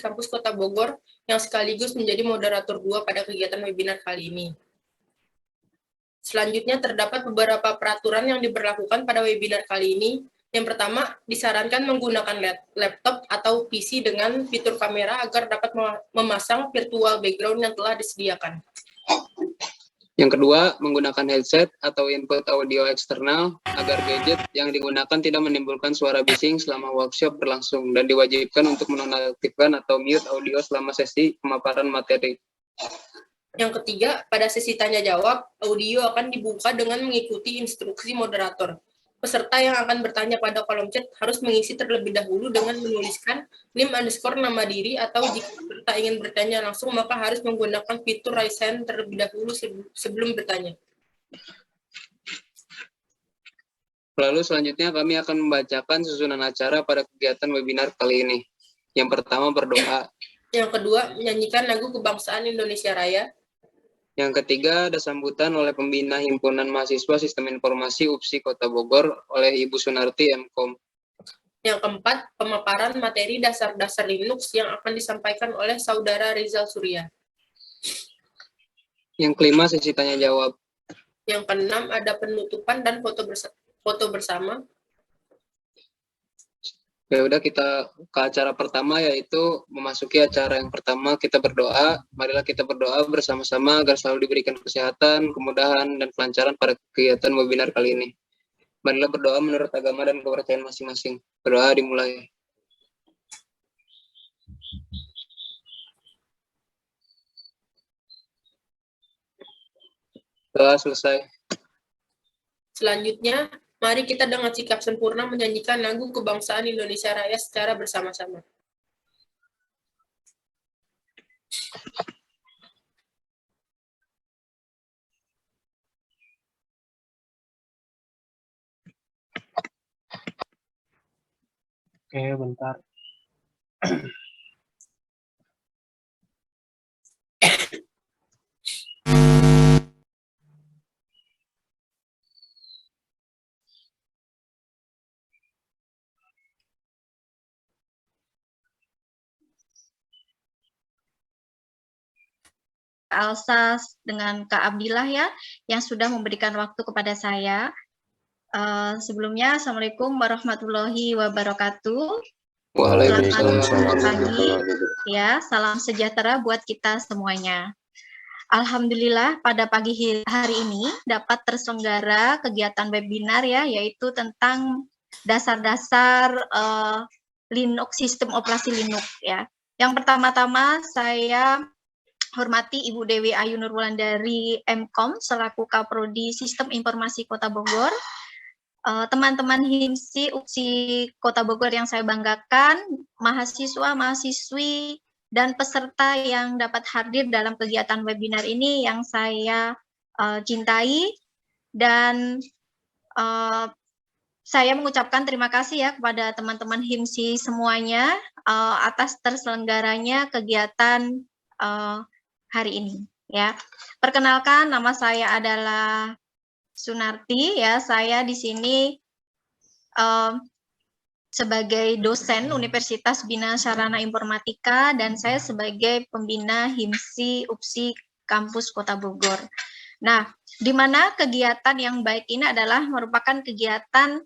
Kampus Kota Bogor yang sekaligus menjadi moderator 2 pada kegiatan webinar kali ini. Selanjutnya terdapat beberapa peraturan yang diberlakukan pada webinar kali ini. Yang pertama, disarankan menggunakan laptop atau PC dengan fitur kamera agar dapat memasang virtual background yang telah disediakan. Yang kedua, menggunakan headset atau input audio eksternal agar gadget yang digunakan tidak menimbulkan suara bising selama workshop berlangsung dan diwajibkan untuk menonaktifkan atau mute audio selama sesi pemaparan materi. Yang ketiga, pada sesi tanya-jawab, audio akan dibuka dengan mengikuti instruksi moderator. Peserta yang akan bertanya pada kolom chat harus mengisi terlebih dahulu dengan menuliskan _nama diri, atau jika peserta ingin bertanya langsung maka harus menggunakan fitur raise hand terlebih dahulu sebelum bertanya. Lalu selanjutnya kami akan membacakan susunan acara pada kegiatan webinar kali ini. Yang pertama, berdoa. Yang kedua, menyanyikan lagu Kebangsaan Indonesia Raya. Yang ketiga, ada sambutan oleh pembina Himpunan Mahasiswa Sistem Informasi UPSI Kota Bogor oleh Ibu Sunarti M.Kom. Yang keempat, pemaparan materi dasar-dasar Linux yang akan disampaikan oleh Saudara Rizal Surya. Yang kelima, sesi tanya-jawab. Yang keenam, ada penutupan dan foto bersama. Ya udah, kita ke acara pertama, yaitu memasuki acara yang pertama, kita berdoa. Marilah kita berdoa bersama-sama agar selalu diberikan kesehatan, kemudahan, dan kelancaran pada kegiatan webinar kali ini. Marilah berdoa menurut agama dan kepercayaan masing-masing. Berdoa dimulai. Doa selesai. Selanjutnya, mari kita dengan sikap sempurna menyanyikan lagu Kebangsaan Indonesia Raya secara bersama-sama. Oke, bentar. Alsa dengan Kak Abdillah ya, yang sudah memberikan waktu kepada saya. Sebelumnya, Assalamualaikum warahmatullahi wabarakatuh. Selamat pagi, ya, salam sejahtera buat kita semuanya. Alhamdulillah pada pagi hari ini dapat terselenggara kegiatan webinar ya, yaitu tentang dasar-dasar Linux, sistem operasi Linux ya. Yang pertama-tama saya hormati Ibu Dewi Ayu Nurwulandari M.Kom selaku Kaprodi Sistem Informasi Kota Bogor, teman-teman HIMSI UPSI Kota Bogor yang saya banggakan, mahasiswa, mahasiswi, dan peserta yang dapat hadir dalam kegiatan webinar ini yang saya cintai, dan saya mengucapkan terima kasih ya kepada teman-teman HIMSI semuanya atas terselenggaranya kegiatan hari ini ya. Perkenalkan, nama saya adalah Sunarti ya. Saya di sini sebagai dosen Universitas Bina Sarana Informatika dan saya sebagai pembina HIMSI UPSI Kampus Kota Bogor. Nah, di mana kegiatan yang baik ini adalah merupakan kegiatan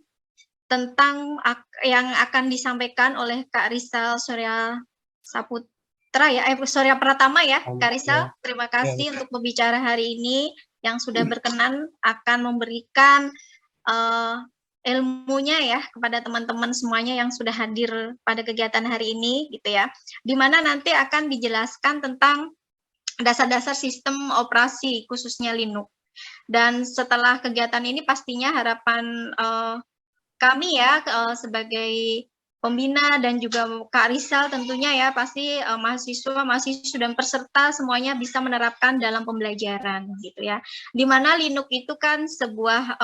tentang yang akan disampaikan oleh Kak Rizal Surya Surya Pratama ya, Kak Rizal, terima kasih untuk pembicara hari ini yang sudah berkenan akan memberikan ilmunya ya kepada teman-teman semuanya yang sudah hadir pada kegiatan hari ini gitu ya, di mana nanti akan dijelaskan tentang dasar-dasar sistem operasi khususnya Linux. Dan setelah kegiatan ini pastinya harapan kami ya sebagai pembina dan juga Kak Rizal tentunya ya, pasti mahasiswa dan peserta semuanya bisa menerapkan dalam pembelajaran gitu ya. Dimana Linux itu kan sebuah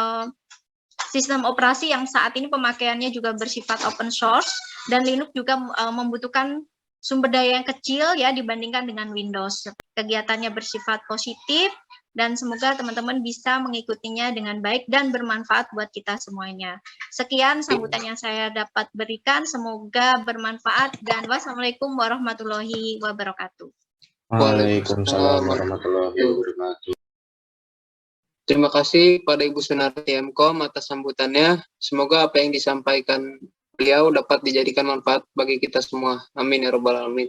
sistem operasi yang saat ini pemakaiannya juga bersifat open source, dan Linux juga membutuhkan sumber daya yang kecil ya dibandingkan dengan Windows. Kegiatannya bersifat positif dan semoga teman-teman bisa mengikutinya dengan baik dan bermanfaat buat kita semuanya. Sekian sambutan yang saya dapat berikan, semoga bermanfaat dan wassalamualaikum warahmatullahi wabarakatuh. Waalaikumsalam warahmatullahi wabarakatuh. Terima kasih pada Ibu Sunarti Mkom atas sambutannya. Semoga apa yang disampaikan beliau dapat dijadikan manfaat bagi kita semua. Amin ya rabbal alamin.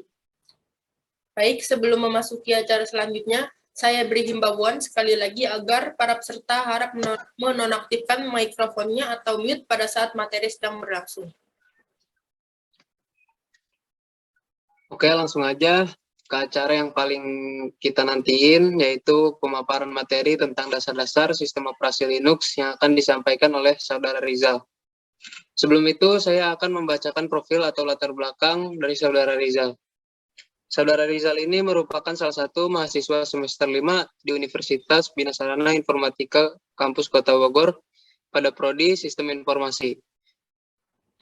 Baik, sebelum memasuki acara selanjutnya, saya beri himbauan sekali lagi agar para peserta harap menonaktifkan mikrofonnya atau mute pada saat materi sedang berlangsung. Oke, langsung aja ke acara yang paling kita nantiin, yaitu pemaparan materi tentang dasar-dasar sistem operasi Linux yang akan disampaikan oleh Saudara Rizal. Sebelum itu, saya akan membacakan profil atau latar belakang dari Saudara Rizal. Saudara Rizal ini merupakan salah satu mahasiswa semester 5 di Universitas Bina Sarana Informatika Kampus Kota Bogor pada Prodi Sistem Informasi.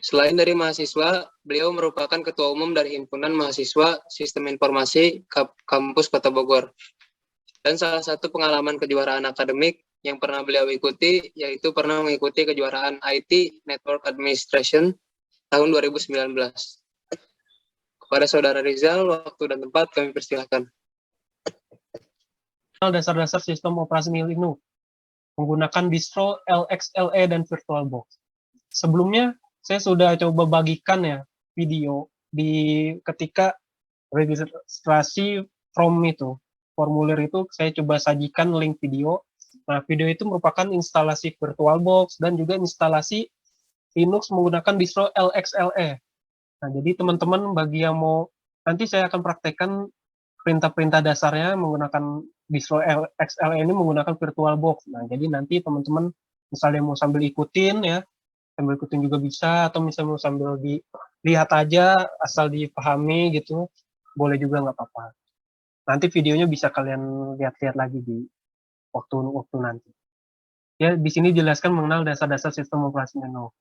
Selain dari mahasiswa, beliau merupakan Ketua Umum dari Himpunan Mahasiswa Sistem Informasi Kampus Kota Bogor. Dan salah satu pengalaman kejuaraan akademik yang pernah beliau ikuti, yaitu pernah mengikuti kejuaraan IT Network Administration tahun 2019. Kepada Saudara Rizal, waktu dan tempat kami persilahkan. Dasar-dasar sistem operasi Linux menggunakan distro LXLE dan VirtualBox. Sebelumnya saya sudah coba bagikan ya video di ketika registrasi formulir itu saya coba sajikan link video. Nah, video itu merupakan instalasi VirtualBox dan juga instalasi Linux menggunakan distro LXLE. Nah, jadi teman-teman bagi yang mau, nanti saya akan praktekkan perintah-perintah dasarnya menggunakan distro XLE ini menggunakan VirtualBox. Nah, jadi nanti teman-teman misalnya mau sambil ikutin ya, sambil ikutin juga bisa, atau misalnya mau sambil dilihat aja, asal dipahami gitu, boleh juga nggak apa-apa. Nanti videonya bisa kalian lihat-lihat lagi di waktu nanti. Ya, di sini jelaskan mengenal dasar-dasar sistem operasi Linux.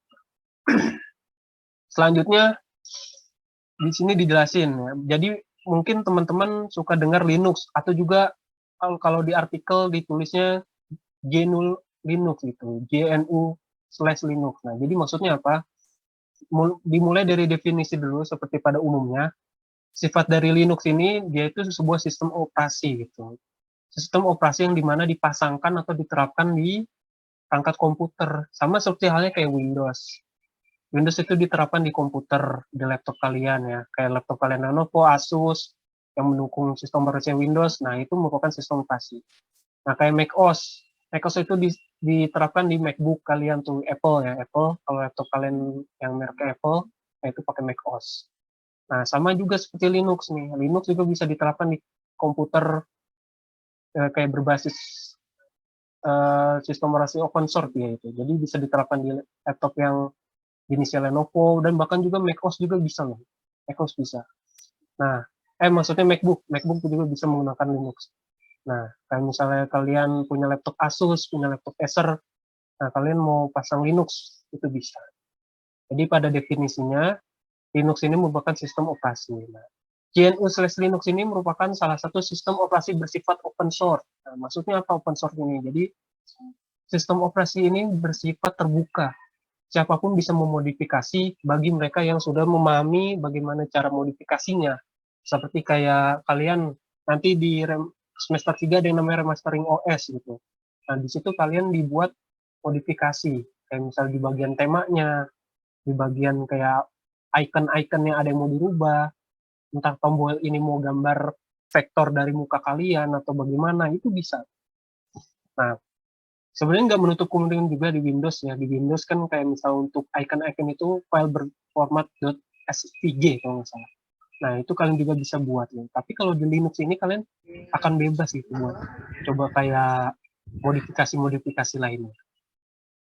Selanjutnya, di sini dijelasin ya. Jadi mungkin teman-teman suka dengar Linux atau juga kalau di artikel ditulisnya GNU Linux gitu, GNU/Linux. Nah, jadi maksudnya apa? Dimulai dari definisi dulu seperti pada umumnya. Sifat dari Linux ini dia itu sebuah sistem operasi gitu. Sistem operasi yang dimana dipasangkan atau diterapkan di perangkat komputer, sama seperti halnya kayak Windows. Windows itu diterapkan di komputer, di laptop kalian ya. Kayak laptop kalian Lenovo, Asus, yang mendukung sistem operasi Windows, nah itu merupakan sistem operasi. Nah kayak macOS, macOS itu diterapkan di MacBook kalian tuh, Apple ya. Apple, kalau laptop kalian yang merek Apple, nah itu pakai macOS. Nah sama juga seperti Linux nih. Linux juga bisa diterapkan di komputer kayak berbasis sistem operasi open source ya itu. Jadi bisa diterapkan di laptop yang jenisnya Lenovo, dan bahkan juga macOS juga bisa loh. macOS bisa. Nah, maksudnya MacBook juga bisa menggunakan Linux. Nah, kayak misalnya kalian punya laptop Asus, punya laptop Acer, nah kalian mau pasang Linux, itu bisa. Jadi pada definisinya, Linux ini merupakan sistem operasi. Nah, GNU/Linux ini merupakan salah satu sistem operasi bersifat open source. Nah, maksudnya apa open source ini? Jadi, sistem operasi ini bersifat terbuka. Siapapun bisa memodifikasi bagi mereka yang sudah memahami bagaimana cara modifikasinya. Seperti kayak kalian nanti di semester 3 ada yang namanya remastering OS gitu. Nah, di situ kalian dibuat modifikasi. Kayak misal di bagian temanya, di bagian kayak icon-icon yang ada yang mau dirubah, entah tombol ini mau gambar vektor dari muka kalian atau bagaimana, itu bisa. Nah, sebenarnya nggak menutup kemungkinan juga di Windows ya. Di Windows kan kayak misal untuk icon-icon itu file berformat .svg kalau nggak salah. Nah, itu kalian juga bisa buat ya. Tapi kalau di Linux ini kalian akan bebas gitu buat coba kayak modifikasi-modifikasi lainnya.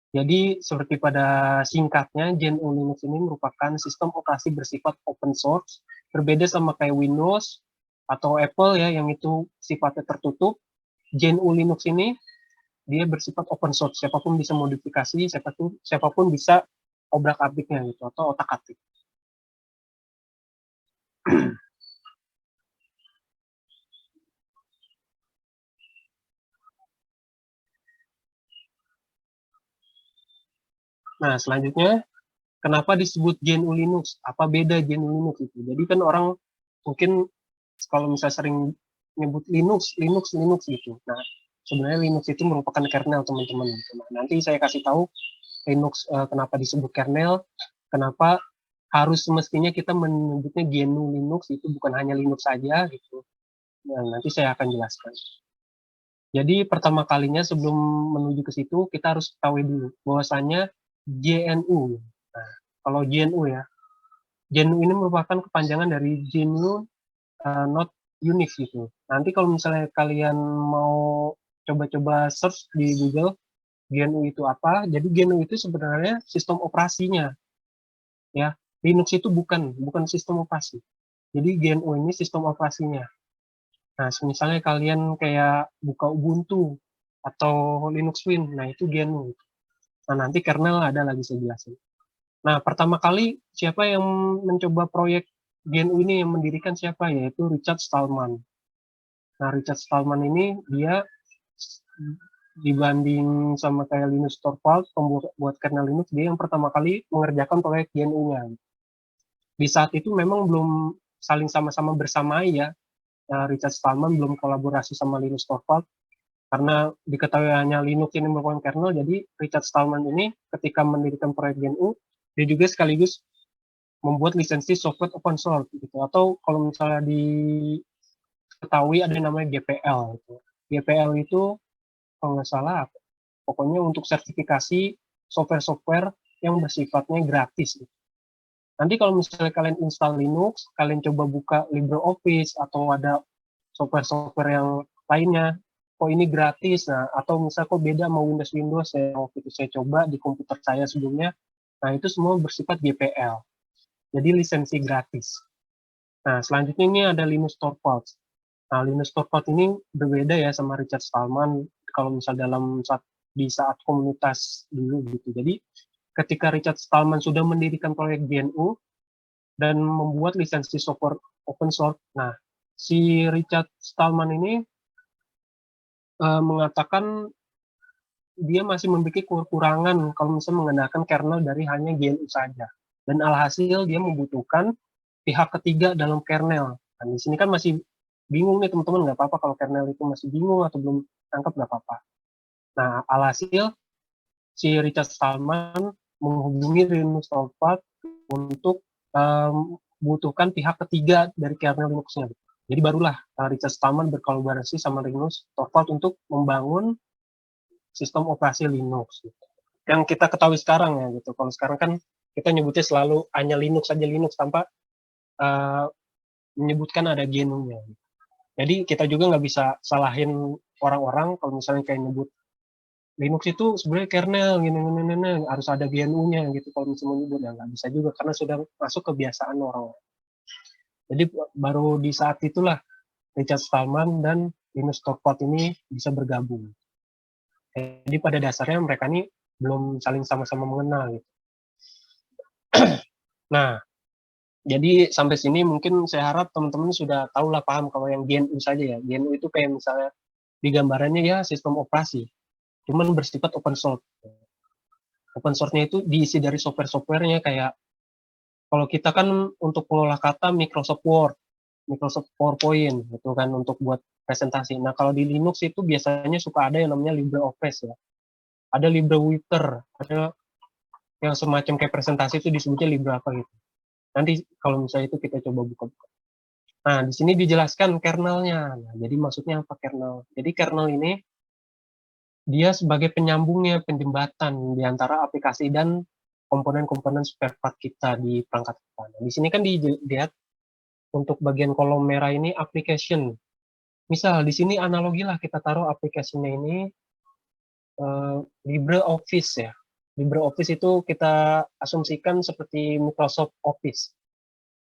Jadi seperti pada singkatnya, GNU Linux ini merupakan sistem operasi bersifat open source, berbeda sama kayak Windows atau Apple ya, yang itu sifatnya tertutup. GNU Linux ini dia bersifat open source, siapapun bisa modifikasi, siapapun bisa obrak-abiknya gitu atau otak-atik. Nah, selanjutnya, kenapa disebut GNU Linux? Apa beda GNU Linux itu? Jadi kan orang mungkin kalau misalnya sering nyebut Linux, Linux, Linux gitu. Nah, sebenarnya Linux itu merupakan kernel teman-teman. Nah, nanti saya kasih tahu Linux kenapa disebut kernel, kenapa harus semestinya kita menyebutnya GNU Linux, itu bukan hanya Linux saja gitu. Nah, nanti saya akan jelaskan. Jadi pertama kalinya sebelum menuju ke situ kita harus ketahui dulu bahwasanya GNU. Nah, kalau GNU ya, GNU ini merupakan kepanjangan dari GNU Not Unix gitu. Nanti kalau misalnya kalian mau coba-coba search di Google GNU itu apa, jadi GNU itu sebenarnya sistem operasinya ya. Linux itu bukan sistem operasi. Jadi GNU ini sistem operasinya. Nah, misalnya kalian kayak buka Ubuntu atau Linux Mint, nah itu GNU. Nah, nanti kernel ada lagi saya jelasin. Nah, pertama kali siapa yang mencoba proyek GNU ini yang mendirikan siapa? Yaitu Richard Stallman. Nah, Richard Stallman ini dia dibanding sama kayak Linus Torvalds, pembuat kernel Linux, dia yang pertama kali mengerjakan proyek GNU-nya. Di saat itu memang belum saling sama-sama bersamai ya, Richard Stallman belum kolaborasi sama Linus Torvalds karena diketahui hanya Linux ini merupakan kernel, jadi Richard Stallman ini ketika mendirikan proyek GNU, dia juga sekaligus membuat lisensi software open source gitu, atau kalau misalnya diketahui ada yang namanya GPL gitu. GPL itu kalau nggak salah pokoknya untuk sertifikasi software-software yang bersifatnya gratis gitu. Nanti kalau misalnya kalian install Linux, kalian coba buka LibreOffice atau ada software-software yang lainnya, kok ini gratis, nah atau misalnya kok beda sama Windows yang waktu itu saya coba di komputer saya sebelumnya, nah itu semua bersifat GPL, jadi lisensi gratis. Nah selanjutnya ini ada Linus Torvalds. Nah Linus Torvalds ini berbeda ya sama Richard Stallman kalau misal di saat komunitas dulu gitu. Jadi ketika Richard Stallman sudah mendirikan proyek GNU dan membuat lisensi software open source, nah si Richard Stallman ini mengatakan dia masih memiliki kekurangan kalau misalnya menggunakan kernel dari hanya GNU saja. Dan alhasil dia membutuhkan pihak ketiga dalam kernel. Nah, di sini kan masih bingung nih teman-teman, nggak apa-apa kalau kernel itu masih bingung atau belum tangkap, nggak apa-apa. Nah, alhasil si Richard Stallman menghubungi Linus Torvalds untuk membutuhkan pihak ketiga dari kernel Linux-nya. Jadi barulah Richard Stallman berkolaborasi sama Linus Torvalds untuk membangun sistem operasi Linux. Gitu. Yang kita ketahui sekarang ya gitu. Kalau sekarang kan kita nyebutnya selalu hanya Linux saja, Linux tanpa menyebutkan ada GNU-nya. Gitu. Jadi kita juga nggak bisa salahin orang-orang kalau misalnya kayak nyebut Linux itu sebenarnya kernel gini harus ada GNU-nya gitu kalau misalnya nyebut, ya nggak bisa juga karena sudah masuk kebiasaan orang. Jadi baru di saat itulah Richard Stallman dan Linus Torvalds ini bisa bergabung. Jadi pada dasarnya mereka ini belum saling sama-sama mengenal gitu. Nah, jadi sampai sini mungkin saya harap teman-teman sudah tahu lah, paham kalau yang GNU saja ya. GNU itu kayak misalnya di gambarannya ya sistem operasi, cuman bersifat open source. Open source-nya itu diisi dari software-softwarenya kayak kalau kita kan untuk pengolah kata Microsoft Word, Microsoft PowerPoint gitu kan untuk buat presentasi. Nah, kalau di Linux itu biasanya suka ada yang namanya LibreOffice ya. Ada LibreWriter, ada yang semacam kayak presentasi itu disebutnya Libre apa gitu. Nanti kalau misalnya itu kita coba buka-buka. Nah, di sini dijelaskan kernelnya. Nah, jadi maksudnya apa kernel? Jadi kernel ini dia sebagai penyambungnya, penjembatan di antara aplikasi dan komponen-komponen spare part kita di perangkat kita. Nah, di sini kan dilihat untuk bagian kolom merah ini application. Misal di sini analogilah kita taruh aplikasinya ini LibreOffice ya. LibreOffice itu kita asumsikan seperti Microsoft Office.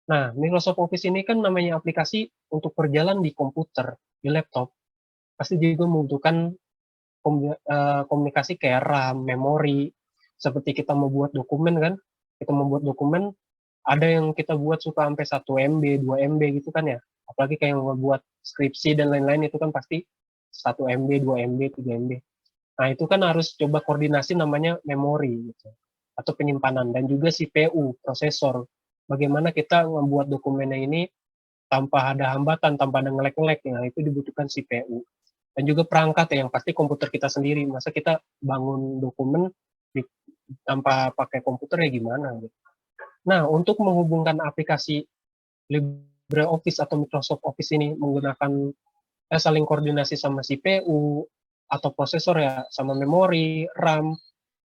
Nah, Microsoft Office ini kan namanya aplikasi untuk berjalan di komputer, di laptop. Pasti juga membutuhkan komunikasi kayak RAM, memori. Seperti kita mau buat dokumen kan, kita membuat dokumen, ada yang kita buat suka sampai 1 MB, 2 MB gitu kan ya. Apalagi kayak yang membuat skripsi dan lain-lain itu kan pasti 1 MB, 2 MB, 3 MB. Nah, itu kan harus coba koordinasi namanya memori gitu. atau penyimpanan, dan juga CPU, prosesor. Bagaimana kita membuat dokumennya ini tanpa ada hambatan, tanpa ada ngelek-ngelek, ya, itu dibutuhkan CPU. Dan juga perangkat ya, yang pasti komputer kita sendiri. Masa kita bangun dokumen tanpa pakai komputer ya gimana gitu. Nah, untuk menghubungkan aplikasi LibreOffice atau Microsoft Office ini menggunakan saling koordinasi sama CPU atau prosesor ya, sama memori, RAM,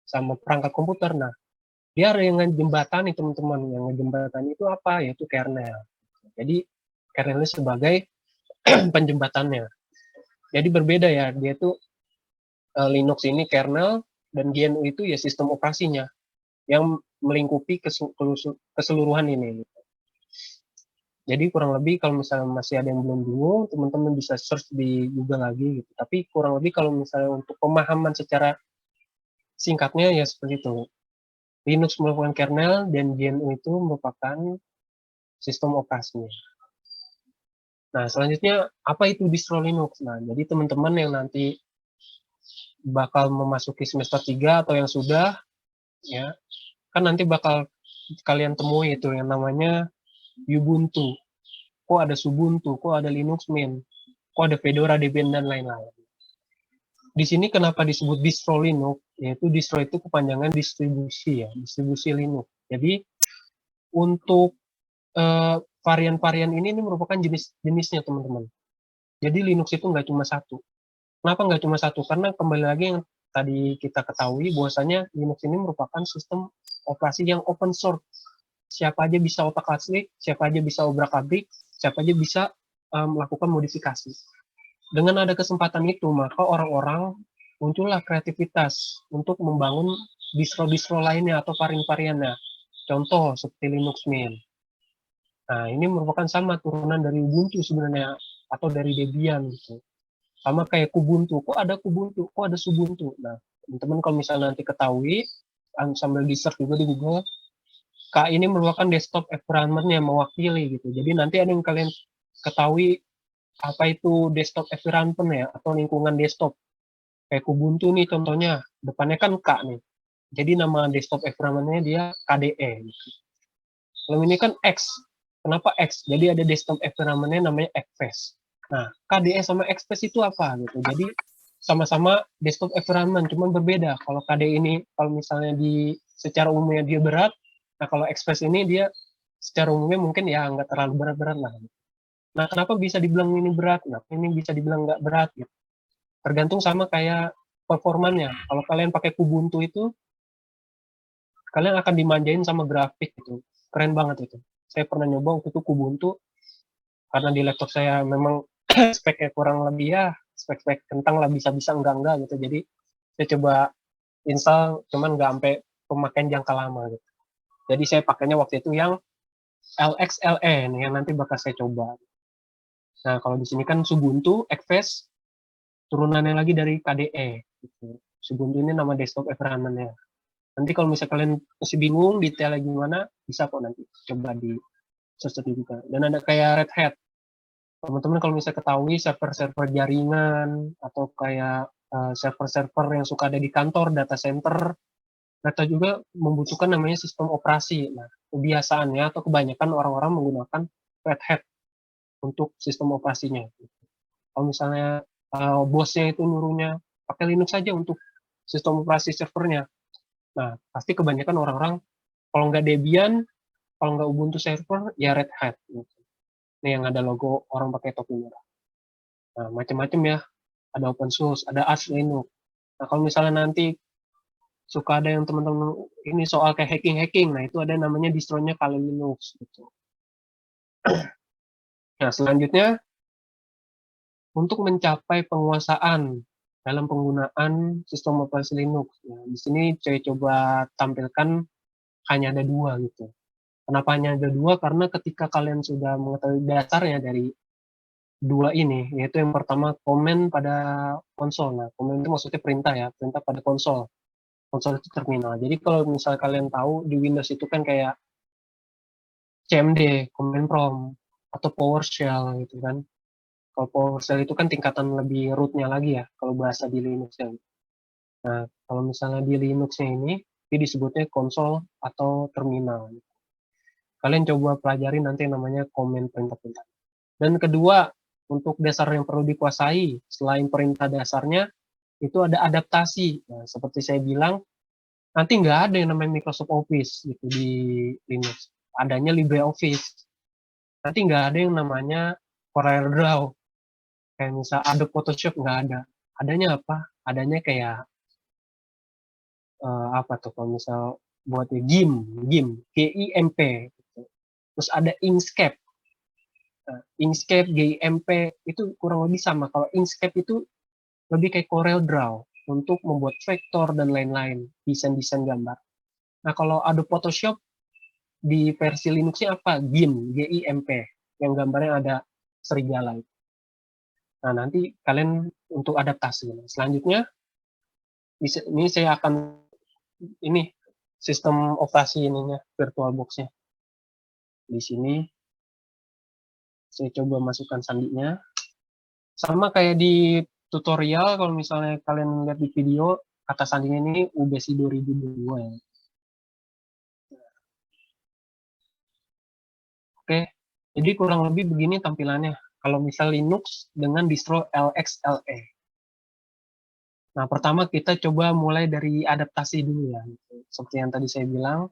sama perangkat komputer. Nah, dia ada yang ngejembatani teman-teman. Yang ngejembatani itu apa? Yaitu kernel. Jadi kernel ini sebagai penjembatannya. Jadi berbeda ya, dia tuh Linux ini kernel dan GNU itu ya sistem operasinya yang melingkupi keseluruhan ini. Jadi kurang lebih kalau misalnya masih ada yang belum bingung, teman-teman bisa search di Google lagi gitu. Tapi kurang lebih kalau misalnya untuk pemahaman secara singkatnya ya seperti itu. Linux merupakan kernel dan GNU itu merupakan sistem operasinya. Nah, selanjutnya apa itu distro Linux? Nah, jadi teman-teman yang nanti bakal memasuki semester 3 atau yang sudah, ya, kan nanti bakal kalian temui itu yang namanya Ubuntu. Kok ada Ubuntu, kok ada Linux Mint, kok ada Fedora, Debian, dan lain-lain. Di sini kenapa disebut distro Linux? Yaitu distro itu kepanjangan distribusi ya, distribusi Linux. Jadi untuk varian-varian ini merupakan jenis-jenisnya teman-teman. Jadi Linux itu nggak cuma satu. Kenapa nggak cuma satu? Karena kembali lagi yang tadi kita ketahui bahwasanya Linux ini merupakan sistem operasi yang open source. Siapa aja bisa otak-atik, siapa aja bisa obrak-abrik, siapa aja bisa melakukan modifikasi. Dengan ada kesempatan itu, maka orang-orang muncullah kreativitas untuk membangun distro-distro lainnya atau varian-variannya. Contoh seperti Linux Mint. Nah, ini merupakan sama turunan dari Ubuntu sebenarnya, atau dari Debian gitu. Sama kayak Kubuntu, kok ada Kubuntu, kok ada Subuntu. Nah, teman-teman kalau misalnya nanti ketahui, sambil di-search juga di Google, K ini merupakan desktop environment yang mewakili gitu. Jadi nanti ada yang kalian ketahui apa itu desktop environment ya, atau lingkungan desktop. Kayak Kubuntu nih contohnya, depannya kan K nih. Jadi nama desktop environment-nya dia KDE gitu. Lalu ini kan X. Kenapa X? Jadi ada desktop environment-nya namanya XFace. Nah, KDE sama XFace itu apa gitu. Jadi sama-sama desktop environment, cuman berbeda. Kalau KDE ini kalau misalnya secara umumnya dia berat, nah kalau XFace ini dia secara umumnya mungkin ya nggak terlalu berat-berat lah. Nah, kenapa bisa dibilang ini berat? Nah, ini bisa dibilang nggak berat gitu. Tergantung sama kayak performanya. Kalau kalian pakai Kubuntu itu, kalian akan dimanjain sama grafik gitu. Keren banget itu. Saya pernah nyoba waktu itu Kubuntu, karena di laptop saya memang speknya kurang lebih ya, spek-spek kentang lah, bisa-bisa enggak gitu. Jadi saya coba install, cuman nggak sampai pemakaian jangka lama gitu. Jadi saya pakainya waktu itu yang LXLE nih, yang nanti bakal saya coba. Nah, kalau di sini kan Ubuntu, XFace, turunannya lagi dari KDE. Gitu. Ubuntu ini nama desktop environment-nya. Nanti kalau misalnya kalian masih bingung detailnya gimana, bisa kok nanti coba di search juga. Dan ada kayak Red Hat. Teman-teman kalau misalnya ketahui server-server jaringan atau kayak server-server yang suka ada di kantor, data center, mereka juga membutuhkan namanya sistem operasi. Nah, kebiasaannya atau kebanyakan orang-orang menggunakan Red Hat untuk sistem operasinya. Kalau misalnya bosnya itu nyuruhnya pakai Linux saja untuk sistem operasi servernya. Nah, pasti kebanyakan orang-orang kalau nggak Debian, kalau nggak Ubuntu server, ya Red Hat. Gitu. Ini yang ada logo orang pakai topi merah. Nah, macam-macam ya. Ada open source, ada Arch Linux. Nah, kalau misalnya nanti suka ada yang teman-teman ini soal kayak hacking, nah itu ada namanya distronya Kali Linux. Gitu. Nah, selanjutnya, untuk mencapai penguasaan dalam penggunaan sistem operasi Linux. Nah, di sini saya coba tampilkan hanya ada 2 gitu. Kenapa hanya ada 2? Karena ketika kalian sudah mengetahui dasarnya dari 2 ini, yaitu yang pertama komen pada konsol. Nah, komen itu maksudnya perintah ya, perintah pada konsol. Konsol itu terminal. Jadi kalau misalnya kalian tahu di Windows itu kan kayak CMD, command prompt, atau PowerShell gitu kan. Kalau PowerShell itu kan tingkatan lebih root-nya lagi ya, kalau bahasa di Linux ya. Nah, kalau misalnya di Linux-nya ini, tapi disebutnya konsol atau terminal. Kalian coba pelajari nanti namanya komen perintah-perintah. Dan kedua, untuk dasar yang perlu dikuasai, selain perintah dasarnya, itu ada adaptasi. Nah, seperti saya bilang, nanti nggak ada yang namanya Microsoft Office gitu di Linux. Adanya LibreOffice. Nanti nggak ada yang namanya CorelDRAW. Kayak misal Adobe Photoshop nggak ada. Adanya apa? Adanya kayak apa tuh kalau misal buatnya GIMP, GIMP. Gitu. Terus ada Inkscape. Inkscape, GIMP itu kurang lebih sama. Kalau Inkscape itu lebih kayak CorelDRAW untuk membuat vektor dan lain-lain, desain-desain gambar. Nah, kalau Adobe Photoshop di versi Linuxnya apa? GIMP, yang gambarnya ada serigala. Nah, nanti kalian untuk adaptasi. Selanjutnya, ini saya akan ini sistem operasi ininya, VirtualBox-nya. Di sini saya coba masukkan sandinya. Sama kayak di tutorial, kalau misalnya kalian lihat di video, kata sandinya ini UBC 2002 ya. Oke, jadi kurang lebih begini tampilannya. Kalau misal Linux dengan distro LXLE. Nah, pertama kita coba mulai dari adaptasi dulu ya. Seperti yang tadi saya bilang,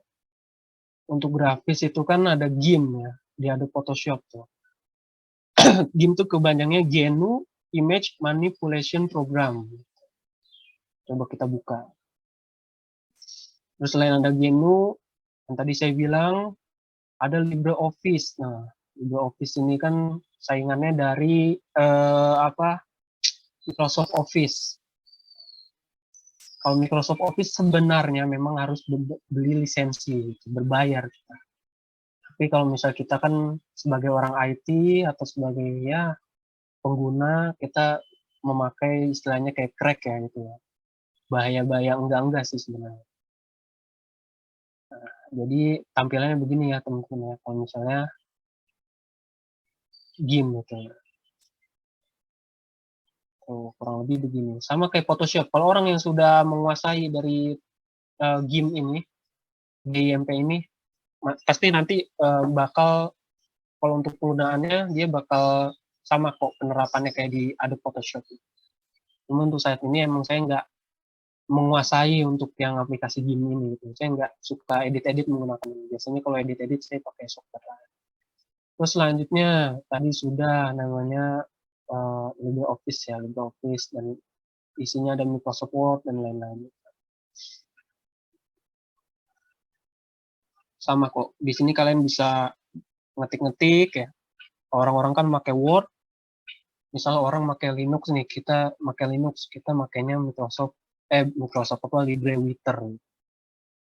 untuk grafis itu kan ada GIMP ya, di Adobe Photoshop tuh. GIMP tuh kepanjangnya GNU Image Manipulation Program. Coba kita buka. Terus selain ada GNU, yang tadi saya bilang, ada LibreOffice. Nah, LibreOffice ini kan saingannya dari Microsoft Office. Kalau Microsoft Office sebenarnya memang harus beli lisensi, berbayar kita. Tapi kalau misal kita kan sebagai orang IT atau sebagai ya pengguna, kita memakai istilahnya kayak crack ya gitu ya. Bahaya-bahaya enggak sih sebenarnya. Nah, jadi tampilannya begini ya teman-teman ya. Kalau misalnya GIMP gitu ya. Oh, kurang lebih begini. Sama kayak Photoshop. Kalau orang yang sudah menguasai dari GIMP ini, GIMP ini, pasti nanti bakal, kalau untuk penggunaannya, dia bakal sama kok penerapannya kayak di Adobe Photoshop. Cuma untuk saat ini emang saya nggak menguasai untuk yang aplikasi GIMP ini. Gitu. Saya nggak suka edit-edit menggunakan ini. Biasanya kalau edit-edit saya pakai software lain. Terus selanjutnya, tadi sudah namanya LibreOffice ya, LibreOffice, dan isinya ada Microsoft Word dan lain-lain. Sama kok, di sini kalian bisa ngetik-ngetik ya. Orang-orang kan pakai Word, misalnya orang pakai Linux nih, kita pakai Linux, kita makainya Microsoft apa, LibreWriter.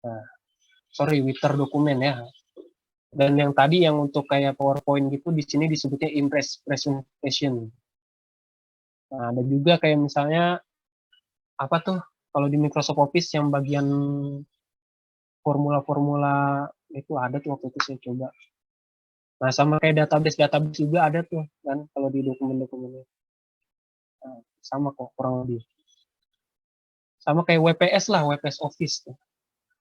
Nah, Writer dokumen ya. Dan yang tadi yang untuk kayak PowerPoint gitu, di sini disebutnya Impress Presentation. Nah, ada juga kayak misalnya apa tuh kalau di Microsoft Office yang bagian formula-formula itu ada tuh waktu itu saya coba. Nah, sama kayak database juga ada tuh kan kalau di dokumen-dokumennya. Nah, sama kok kurang lebih. Sama kayak WPS lah, WPS Office tuh.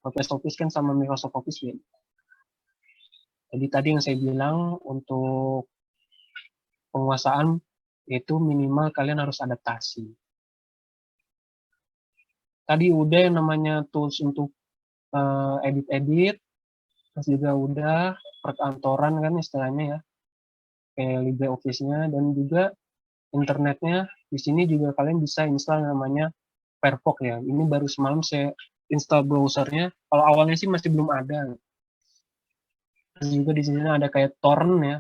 WPS Office kan sama Microsoft Office ya. Jadi tadi yang saya bilang untuk penguasaan itu minimal kalian harus adaptasi. Tadi udah yang namanya tools untuk edit-edit, terus juga udah perkantoran kan istilahnya ya, kayak LibreOffice-nya, dan juga internetnya. Di sini juga kalian bisa install namanya Firefox ya. Ini baru semalam saya install browsernya. Kalau awalnya sih masih belum ada. Terus juga di sini ada kayak torrent ya,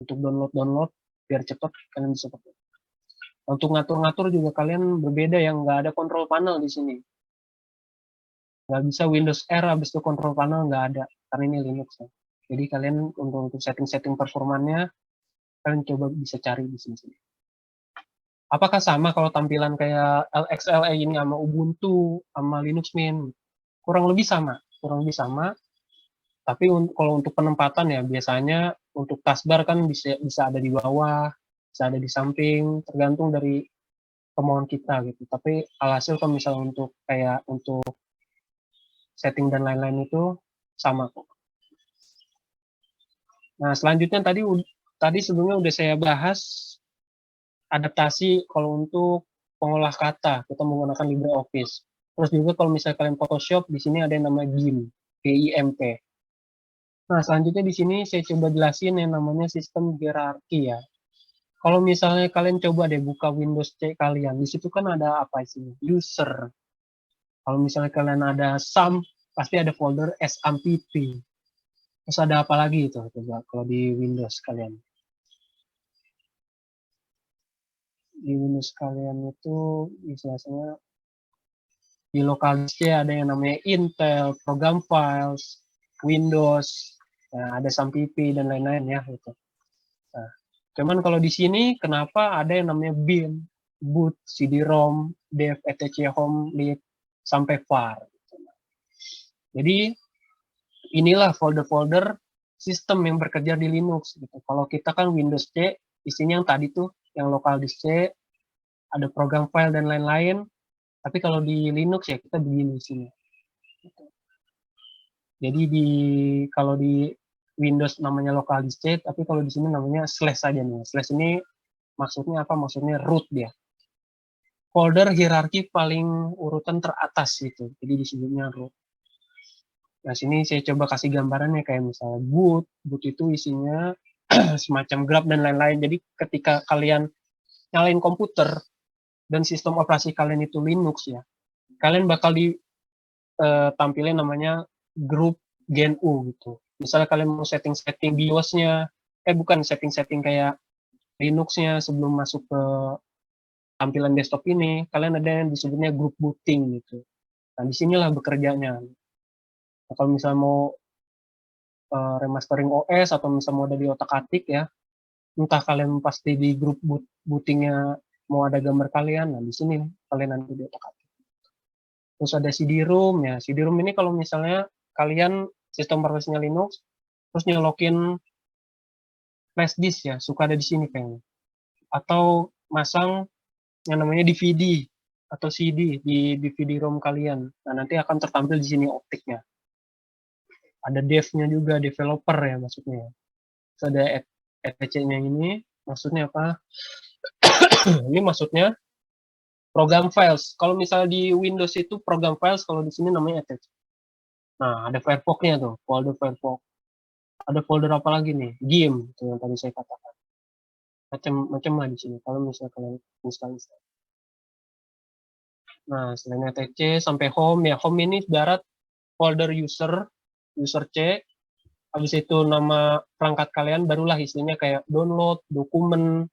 untuk download biar cepat kalian bisa pakai. Untuk ngatur-ngatur juga kalian berbeda, yang nggak ada control panel di sini. Nggak bisa Windows R habis itu control panel, nggak ada, karena ini Linux ya. Jadi kalian untuk setting-setting performanya, kalian coba bisa cari di sini. Apakah sama kalau tampilan kayak LXLE ini sama Ubuntu, sama Linux Mint? Kurang lebih sama. Tapi kalau untuk penempatan ya biasanya untuk taskbar kan bisa ada di bawah, bisa ada di samping, tergantung dari kemauan kita gitu. Tapi alhasil kalau misalnya untuk setting dan lain-lain itu sama kok. Nah, selanjutnya tadi sebelumnya udah saya bahas adaptasi kalau untuk pengolah kata, kita menggunakan LibreOffice. Terus juga kalau misalnya kalian Photoshop, di sini ada yang namanya GIMP, GIMP. Nah, selanjutnya di sini saya coba jelasin yang namanya sistem hierarki ya. Kalau misalnya kalian coba deh buka Windows C kalian, di situ kan ada apa sih? User. Kalau misalnya kalian ada SAM, pasti ada folder SAMPP. Terus ada apa lagi itu? Coba kalau di Windows kalian. Di Windows kalian itu biasanya di lokal C ada yang namanya Intel, program files, Windows, nah, ada SAMPP dan lain-lain ya gitu. Nah, cuman kalau di sini kenapa ada yang namanya bin, boot, CD-ROM, dev, etc, home, lib, sampai var. Gitu. Jadi inilah folder-folder sistem yang bekerja di Linux. Gitu. Kalau kita kan Windows C, isinya yang tadi tuh, yang lokal disk C, ada program file dan lain-lain. Tapi kalau di Linux ya kita begini di sini. Jadi kalau di Windows namanya local disk C, tapi kalau di sini namanya slash saja nih. Slash ini maksudnya apa? Maksudnya root dia. Folder hierarki paling urutan teratas gitu. Jadi disebutnya root. Nah, sini saya coba kasih gambarannya kayak misalnya boot. Boot itu isinya semacam grab dan lain-lain. Jadi ketika kalian nyalain komputer dan sistem operasi kalian itu Linux ya, kalian bakal tampilin namanya grup GNU gitu. Misalnya kalian mau setting-setting BIOS-nya, bukan setting-setting kayak Linux-nya sebelum masuk ke tampilan desktop ini, kalian ada yang disebutnya grup booting gitu. Nah, disinilah bekerjanya. Nah, kalau misalnya mau remastering OS atau misalnya mau ada di otak-atik ya, entah kalian pasti di grup bootingnya mau ada gambar kalian, nah di sini kalian nanti di otak-atik. Terus ada CD-ROM ya. CD-ROM ini kalau misalnya kalian sistem operasinya Linux, terus nyolokin flash disk ya, suka ada di sini kayaknya. Atau masang yang namanya DVD atau CD di DVD-ROM kalian. Nah, nanti akan tertampil di sini optiknya. Ada dev-nya juga, developer ya maksudnya. Terus ada etc-nya ini, maksudnya apa? Ini maksudnya program files. Kalau misalnya di Windows itu program files, kalau di sini namanya etc. Nah, ada Firefox-nya tuh, folder Firefox. Ada folder apa lagi nih? GIMP, itu yang tadi saya katakan. Macam lah di sini, kalau misalnya kalian install. Nah, selain etc sampai home, ya home ini darat folder user C, habis itu nama perangkat kalian, barulah isinya kayak download, dokumen,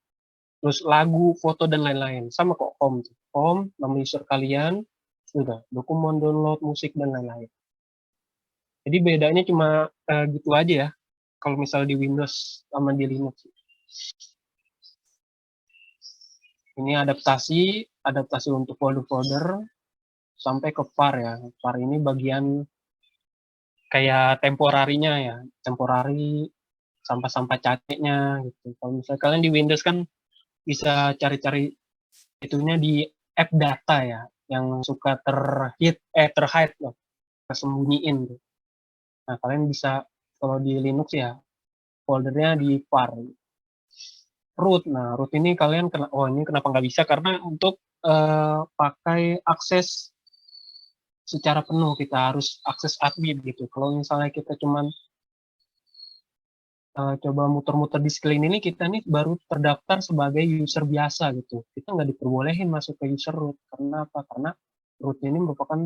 terus lagu, foto, dan lain-lain. Sama kok home. Home, nama user kalian, sudah, dokumen, download, musik, dan lain-lain. Jadi bedanya cuma gitu aja ya, kalau misal di Windows sama di Linux. Ini adaptasi untuk folder-folder, sampai ke var ya. Var ini bagian kayak temporarinya ya, temporari, sampah-sampah caceknya gitu. Kalau misalnya kalian di Windows kan bisa cari-cari itunya di app data ya, yang suka terhide loh, tersembunyiin gitu. Nah, kalian bisa kalau di Linux ya foldernya di var. Root. Nah, root ini kalian ini kenapa nggak bisa? Karena untuk pakai akses secara penuh kita harus akses admin gitu. Kalau misalnya kita cuman coba muter-muter di screen ini, kita nih baru terdaftar sebagai user biasa gitu. Kita nggak diperbolehin masuk ke user root. Karena apa? Karena root ini merupakan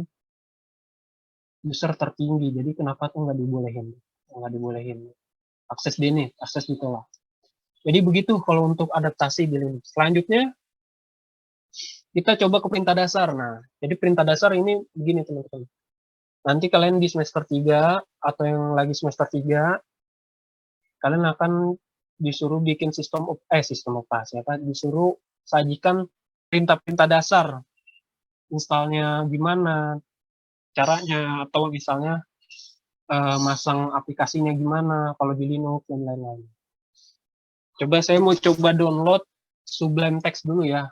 user tertinggi. Jadi kenapa tuh nggak dibolehin? Akses ini, akses ditolak. Jadi begitu kalau untuk adaptasi di Linux. Selanjutnya kita coba ke perintah dasar. Nah, jadi perintah dasar ini begini teman-teman. Nanti kalian di semester 3 atau yang lagi semester 3, kalian akan disuruh bikin sistem operasi apa? Disuruh sajikan perintah-perintah dasar. Installnya gimana, caranya, atau misalnya masang aplikasinya gimana kalau di Linux dan lain-lain. Saya mau coba download Sublime Text dulu ya.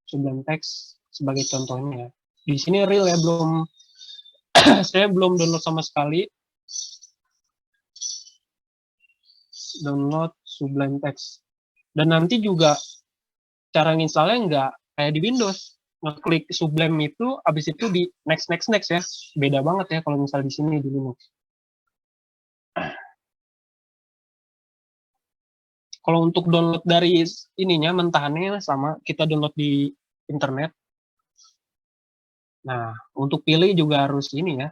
Sublime Text sebagai contohnya. Di sini real ya, belum saya belum download sama sekali. Download Sublime Text. Dan nanti juga cara nginstalnya nggak kayak di Windows. Ngeklik Sublime itu, habis itu di next ya. Beda banget ya kalau misal di sini di Linux. Kalau untuk download dari ininya mentahannya sama, kita download di internet. Nah, untuk pilih juga harus ini ya,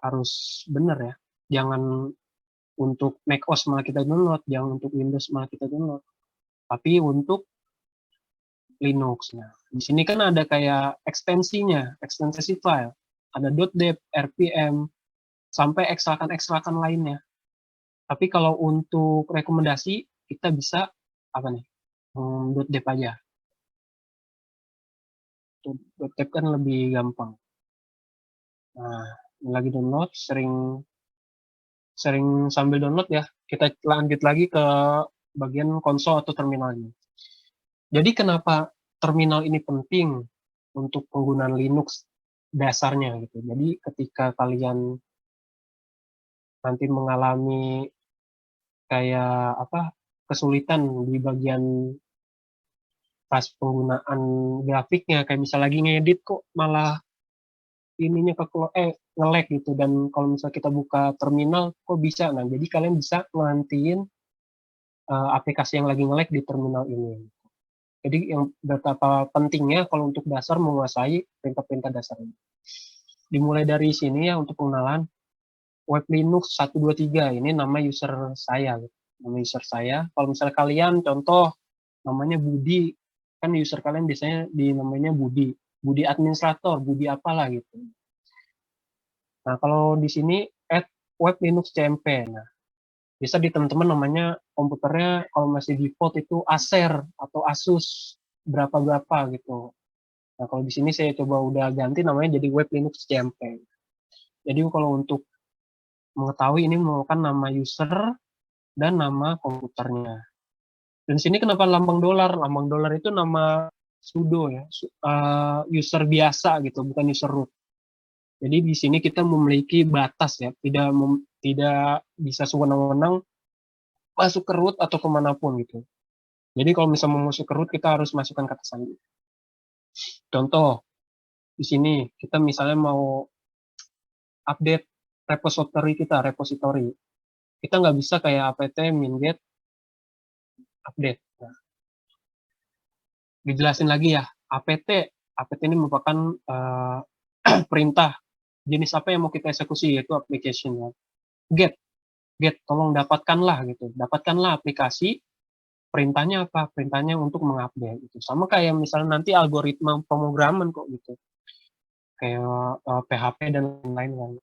harus bener ya. Jangan untuk macOS malah kita download, jangan untuk Windows malah kita download. Tapi untuk Linux. Nah, di sini kan ada kayak ekstensinya, ekstensi file. Ada .deb, rpm, sampai ekstrakan lainnya. Tapi kalau untuk rekomendasi, kita bisa apa nih? .deb aja. .deb kan lebih gampang. Nah, lagi download, sering sambil download ya. Kita lanjut lagi ke bagian konsol atau terminal ini. Jadi kenapa terminal ini penting untuk penggunaan Linux dasarnya gitu. Jadi ketika kalian nanti mengalami kayak apa kesulitan di bagian pas penggunaan grafiknya, kayak misal lagi ngedit kok malah ininya nge-lag gitu, dan kalau misal kita buka terminal kok bisa. Nah, jadi kalian bisa ngantiin aplikasi yang lagi nge-lag di terminal ini. Jadi yang betapa pentingnya kalau untuk dasar menguasai perintah-perintah dasar ini. Dimulai dari sini ya untuk pengenalan. Web Linux 123 ini nama user saya. Nama user saya. Kalau misalnya kalian contoh namanya Budi, kan user kalian biasanya di namanya Budi. Budi administrator, Budi apalah gitu. Nah, kalau di sini web Linux CMP. Nah, bisa di teman-teman namanya komputernya kalau masih default itu Acer atau Asus berapa gitu. Nah, kalau di sini saya coba udah ganti namanya jadi web Linux CMP. Jadi kalau untuk mengetahui ini menggunakan nama user dan nama komputernya. Dan sini kenapa lambang dolar? Lambang dolar itu nama sudo ya, user biasa gitu, bukan user root. Jadi di sini kita memiliki batas ya, tidak bisa sewenang-wenang masuk ke root atau kemanapun gitu. Jadi kalau misalnya mau masuk ke root kita harus masukkan kata sandi. Contoh di sini kita misalnya mau update repository kita nggak bisa kayak apt min-get update. Nah, dijelasin lagi ya, apt ini merupakan perintah jenis apa yang mau kita eksekusi, yaitu application ya. Get tolong dapatkanlah gitu, dapatkanlah aplikasi. Perintahnya apa? Perintahnya untuk mengupdate gitu. Sama kayak misalnya nanti algoritma pemrograman kok gitu, kayak PHP dan lain-lain.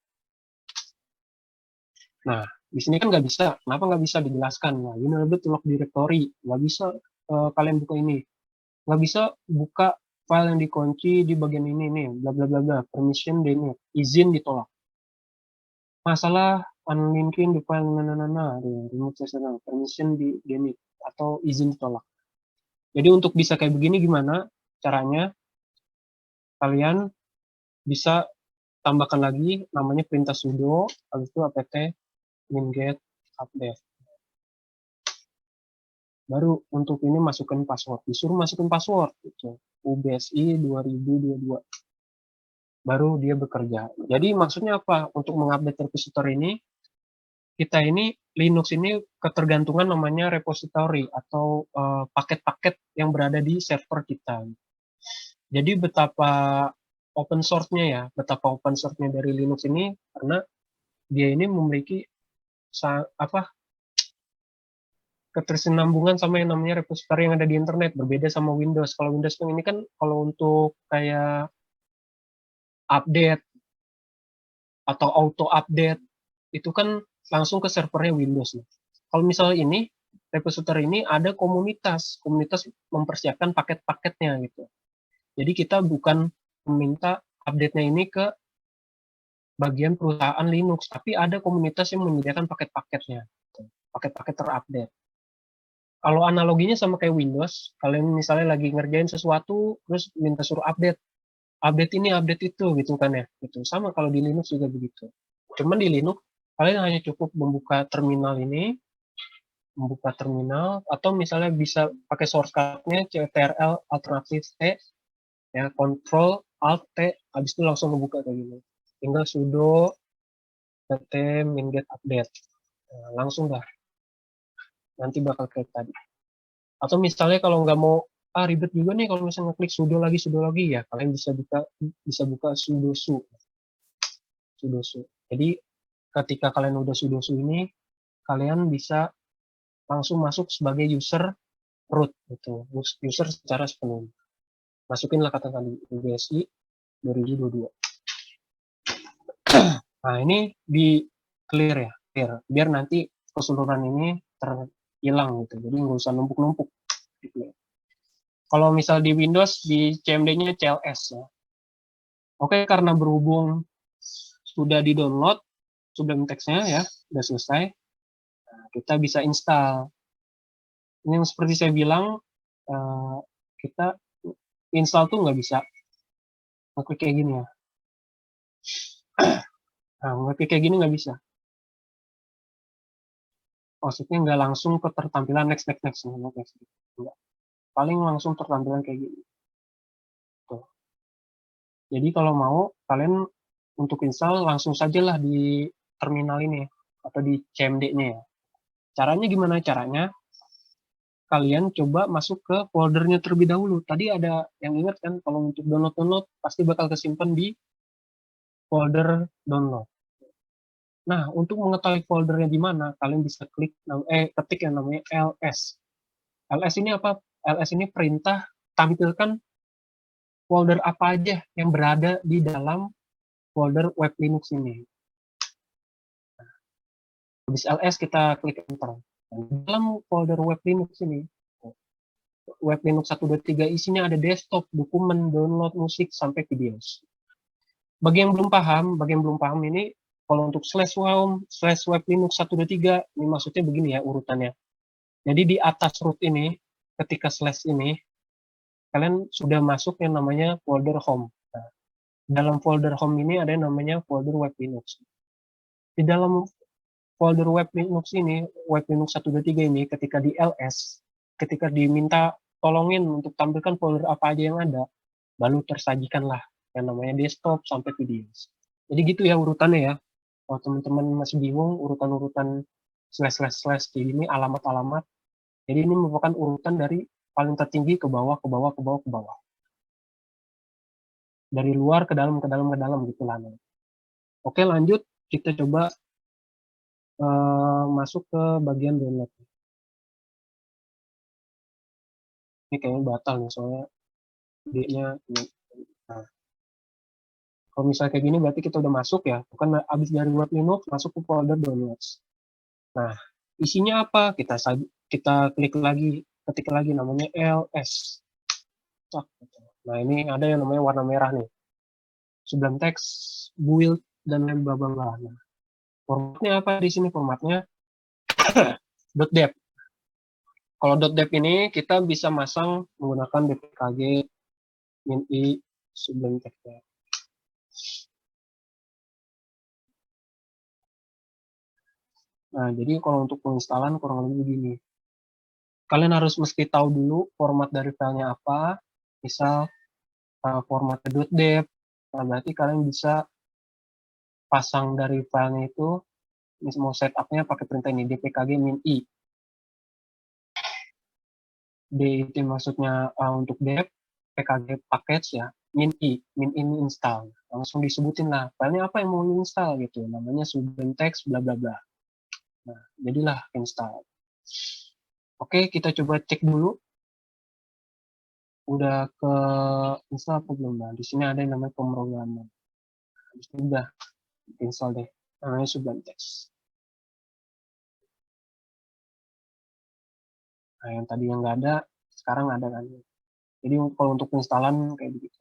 Nah, di sini kan nggak bisa. Kenapa nggak bisa dijelaskan? Nah, ini lebih to lock directory. Nggak bisa kalian buka ini. Nggak bisa buka file yang dikunci di bagian ini nih, bla bla bla bla. Permission denied, izin ditolak. Masalah unlinking di file remote session, permission denied atau izin ditolak. Jadi untuk bisa kayak begini gimana caranya? Kalian bisa tambahkan lagi namanya perintah sudo, habis itu apt min-get update. Baru untuk ini masukkan password, disuruh masukin password gitu, UBSI 2022. Baru dia bekerja. Jadi maksudnya apa? Untuk mengupdate repository ini, kita ini Linux ini ketergantungan namanya repository atau paket-paket yang berada di server kita. Jadi betapa open source-nya dari Linux ini, karena dia ini memiliki ketersinambungan sama yang namanya repository yang ada di internet, berbeda sama Windows. Kalau Windows ini kan kalau untuk kayak update atau auto update itu kan langsung ke servernya Windows. Kalau misalnya ini repository ini ada komunitas mempersiapkan paket-paketnya gitu. Jadi kita bukan meminta update-nya ini ke bagian perusahaan Linux, tapi ada komunitas yang menyediakan paket-paketnya, paket-paket terupdate. Kalau analoginya sama kayak Windows, kalian misalnya lagi ngerjain sesuatu, terus minta suruh update. update ini, update itu gitu kan ya. Gitu. Sama kalau di Linux juga begitu. Cuman di Linux kalian hanya cukup membuka terminal ini, membuka terminal atau misalnya bisa pakai shortcut-nya CTRL alternatif T ya, Control Alt T, habis itu langsung ngebuka kayak gini. Tinggal sudo pt min-get update. Nah, langsung dah. Nanti bakal kayak tadi. Atau misalnya kalau nggak mau ribet juga nih kalau misalnya klik sudo lagi ya, kalian bisa buka sudo su. Jadi ketika kalian udah sudo su ini, kalian bisa langsung masuk sebagai user root gitu, user secara sepenuhnya. Masukinlah katakan di UBSI 2022. Nah ini di clear ya, clear. Biar nanti keseluruhan ini terhilang gitu. Jadi nggak usah numpuk-numpuk. Gitu. Kalau misal di Windows di CMD-nya CLS ya. Oke, karena berhubung sudah di download Sublime Text-nya ya, udah selesai. Nah, kita bisa install. Ini yang seperti saya bilang, kita install tuh nggak bisa ngeklik kayak gini ya. Nah, ngeklik kayak gini nggak bisa. Maksudnya nggak langsung ke tertampilan next. Enggak. Paling langsung tertampilan kayak gini. Tuh. Jadi kalau mau, kalian untuk install langsung sajalah di terminal ini atau di CMD-nya ya. Caranya gimana caranya? Kalian coba masuk ke foldernya terlebih dahulu. Tadi ada yang ingat kan kalau untuk download pasti bakal kesimpan di folder download. Nah, untuk mengetahui foldernya di mana, kalian bisa ketik yang namanya ls. ls ini apa? ls ini perintah tampilkan folder apa aja yang berada di dalam folder web Linux ini. Habis ls kita klik enter. Dalam folder web Linux ini, web Linux 123 isinya ada desktop, dokumen, download musik, sampai videos. Bagi yang belum paham ini, kalau untuk /home/web Linux 123, ini maksudnya begini ya urutannya. Jadi di atas root ini, ketika slash ini, kalian sudah masuk yang namanya folder home. Nah, dalam folder home ini ada yang namanya folder web Linux. Di dalam folder web Linux ini, web Linux 123 ini, ketika di ls, ketika diminta tolongin untuk tampilkan folder apa aja yang ada, baru tersajikanlah yang namanya desktop sampai videos. Jadi gitu ya urutannya ya. Kalau teman-teman masih bingung urutan-urutan slash ini alamat-alamat, jadi ini merupakan urutan dari paling tertinggi ke bawah. Dari luar ke dalam gitu lah. Oke, lanjut kita coba masuk ke bagian download. Ini kayaknya batal nih soalnya D-nya. Nah, kalau misalnya kayak gini berarti kita udah masuk ya, bukan habis dari web Linux masuk ke folder downloads. Nah, isinya apa? Kita klik lagi, ketik lagi namanya ls. Nah, ini ada yang namanya warna merah nih. Sublime Text, build, dan lain bla bla bla. Nah, formatnya apa di sini? Formatnya .deb. Kalau .deb ini kita bisa masang menggunakan dpkg min-i Sublime Text. Nah, jadi kalau untuk penginstalan kurang lebih begini. Kalian harus mesti tahu dulu format dari filenya apa. Misal formatnya .deb. Nah, berarti kalian bisa pasang dari filenya itu, mau setupnya pakai perintah ini, dpkg min-i. D itu maksudnya untuk deb, pkg package ya, min-i ini install. Langsung disebutin lah, filenya apa yang mau install gitu, namanya Sublime Text bla bla bla. Nah, jadilah install. Oke, kita coba cek dulu. Udah ke install apa belum? Nah, di sini ada yang namanya pemrograman. Habis itu udah install deh, namanya Sublime Text. Nah, yang tadi yang nggak ada, sekarang ada kan. Jadi kalau untuk penginstalan kayak begitu.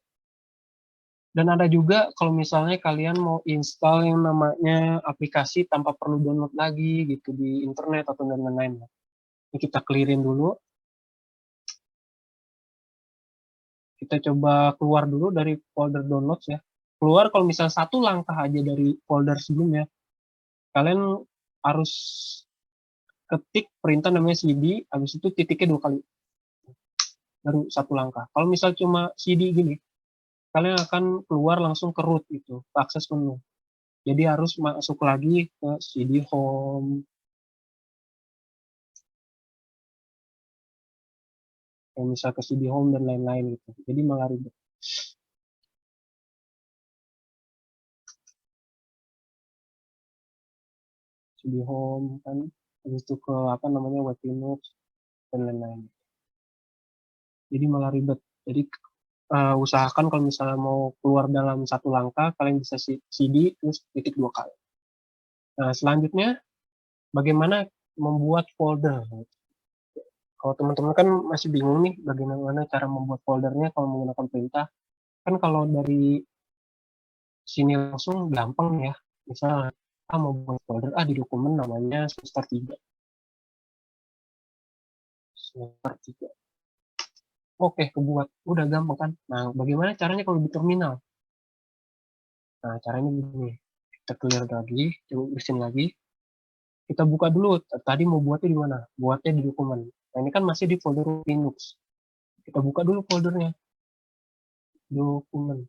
Dan ada juga kalau misalnya kalian mau install yang namanya aplikasi tanpa perlu download lagi gitu di internet atau dan lain-lain. Ini kita clearin dulu. Kita coba keluar dulu dari folder downloads ya. Keluar kalau misal satu langkah aja dari folder sebelumnya, kalian harus ketik perintah namanya cd, habis itu titiknya 2 kali. Baru satu langkah. Kalau misal cuma cd gini, kalian akan keluar langsung ke root itu, ke akses menu. Jadi harus masuk lagi ke cd home. Kayak misal ke cd home dan lain-lain gitu. Jadi malah ribet. Cd home kan, habis itu ke apa namanya web Linux dan lain-lain. Jadi malah ribet. Jadi usahakan kalau misalnya mau keluar dalam satu langkah, kalian bisa cd terus titik 2 kali. Nah, selanjutnya bagaimana membuat folder. Kalau teman-teman kan masih bingung nih bagaimana cara membuat foldernya kalau menggunakan perintah. Kan kalau dari sini langsung gampang ya. Misalnya mau buat folder di dokumen namanya semester 3. Semester 3. Oke, kebuat. Udah gampang kan? Nah, bagaimana caranya kalau di terminal? Nah, caranya begini. Kita clear lagi, coba bersihin lagi. Kita buka dulu. Tadi mau buatnya di mana? Buatnya di dokumen. Nah, ini kan masih di folder Linux. Kita buka dulu foldernya. Dokumen.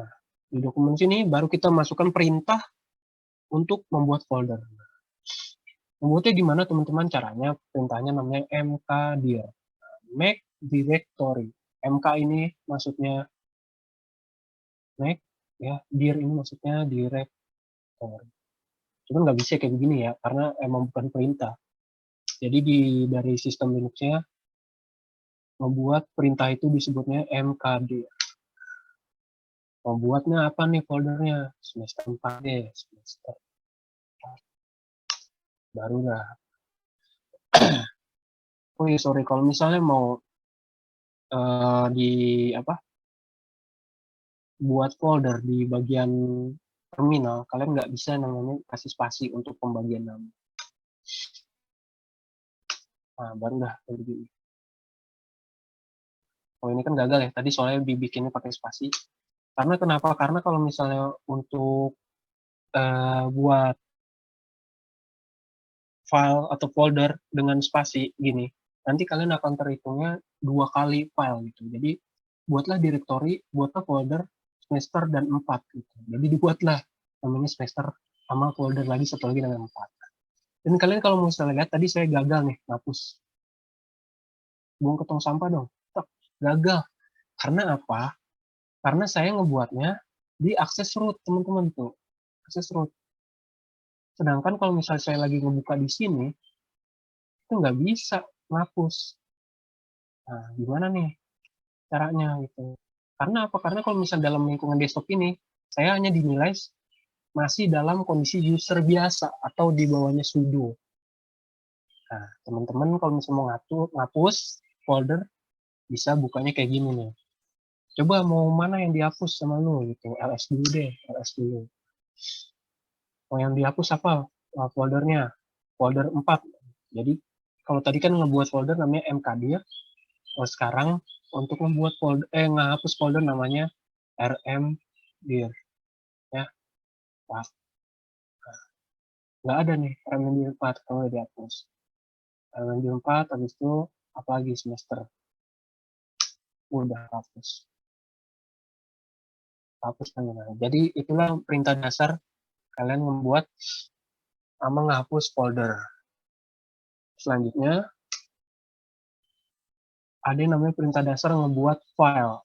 Nah, di dokumen sini baru kita masukkan perintah untuk membuat folder. Membuatnya gimana teman-teman caranya? Perintahnya namanya mkdir. Make directory. MK ini maksudnya make, ya, dir ini maksudnya directory. Cuma nggak bisa kayak begini ya, karena emang bukan perintah. Jadi dari sistem Linux-nya membuat perintah itu disebutnya mkdir. Membuatnya apa nih foldernya? Semester 4 deh, semester 4. Baru dah. Oh iya, sorry, kalau misalnya mau di apa? Buat folder di bagian terminal, kalian nggak bisa namanya kasih spasi untuk pembagian nama. Nah, baru dah kayak begini. Oh, ini kan gagal ya. Tadi soalnya dibikinnya pakai spasi. Karena kenapa? Karena kalau misalnya untuk buat file atau folder dengan spasi gini, nanti kalian akan terhitungnya 2 kali file gitu. Jadi buatlah directory, buatlah folder semester dan 4 gitu. Jadi dibuatlah namanya semester sama folder lagi satu lagi dengan 4. Dan kalian kalau mau misalnya lihat tadi saya gagal nih hapus. Buang ke tong sampah dong. Gagal. Karena apa? Karena saya ngebuatnya di akses root, teman-teman tuh. Akses root. Sedangkan kalau misalnya saya lagi ngebuka di sini, itu nggak bisa ngapus. Nah, gimana nih caranya gitu? Karena apa? Karena kalau misalnya dalam lingkungan desktop ini, saya hanya dinilai masih dalam kondisi user biasa atau di bawahnya sudo. Nah, teman-teman kalau misalnya mau ngapus folder, bisa bukanya kayak gini nih. Coba mau mana yang dihapus sama lu gitu, ls dulu deh, ls dulu. Mau yang dihapus apa? Foldernya, folder 4. Jadi kalau tadi kan ngebuat folder namanya mkdir, sekarang untuk membuat folder ngehapus folder namanya rmdir, ya. Pas. Nggak ada nih rmdir 4 kalau dihapus. Rmdir 4 habis itu apalagi semester. Udah hapus. Hapus kan. Jadi itulah perintah dasar kalian membuat sama menghapus folder. Selanjutnya ada yang namanya perintah dasar ngebuat file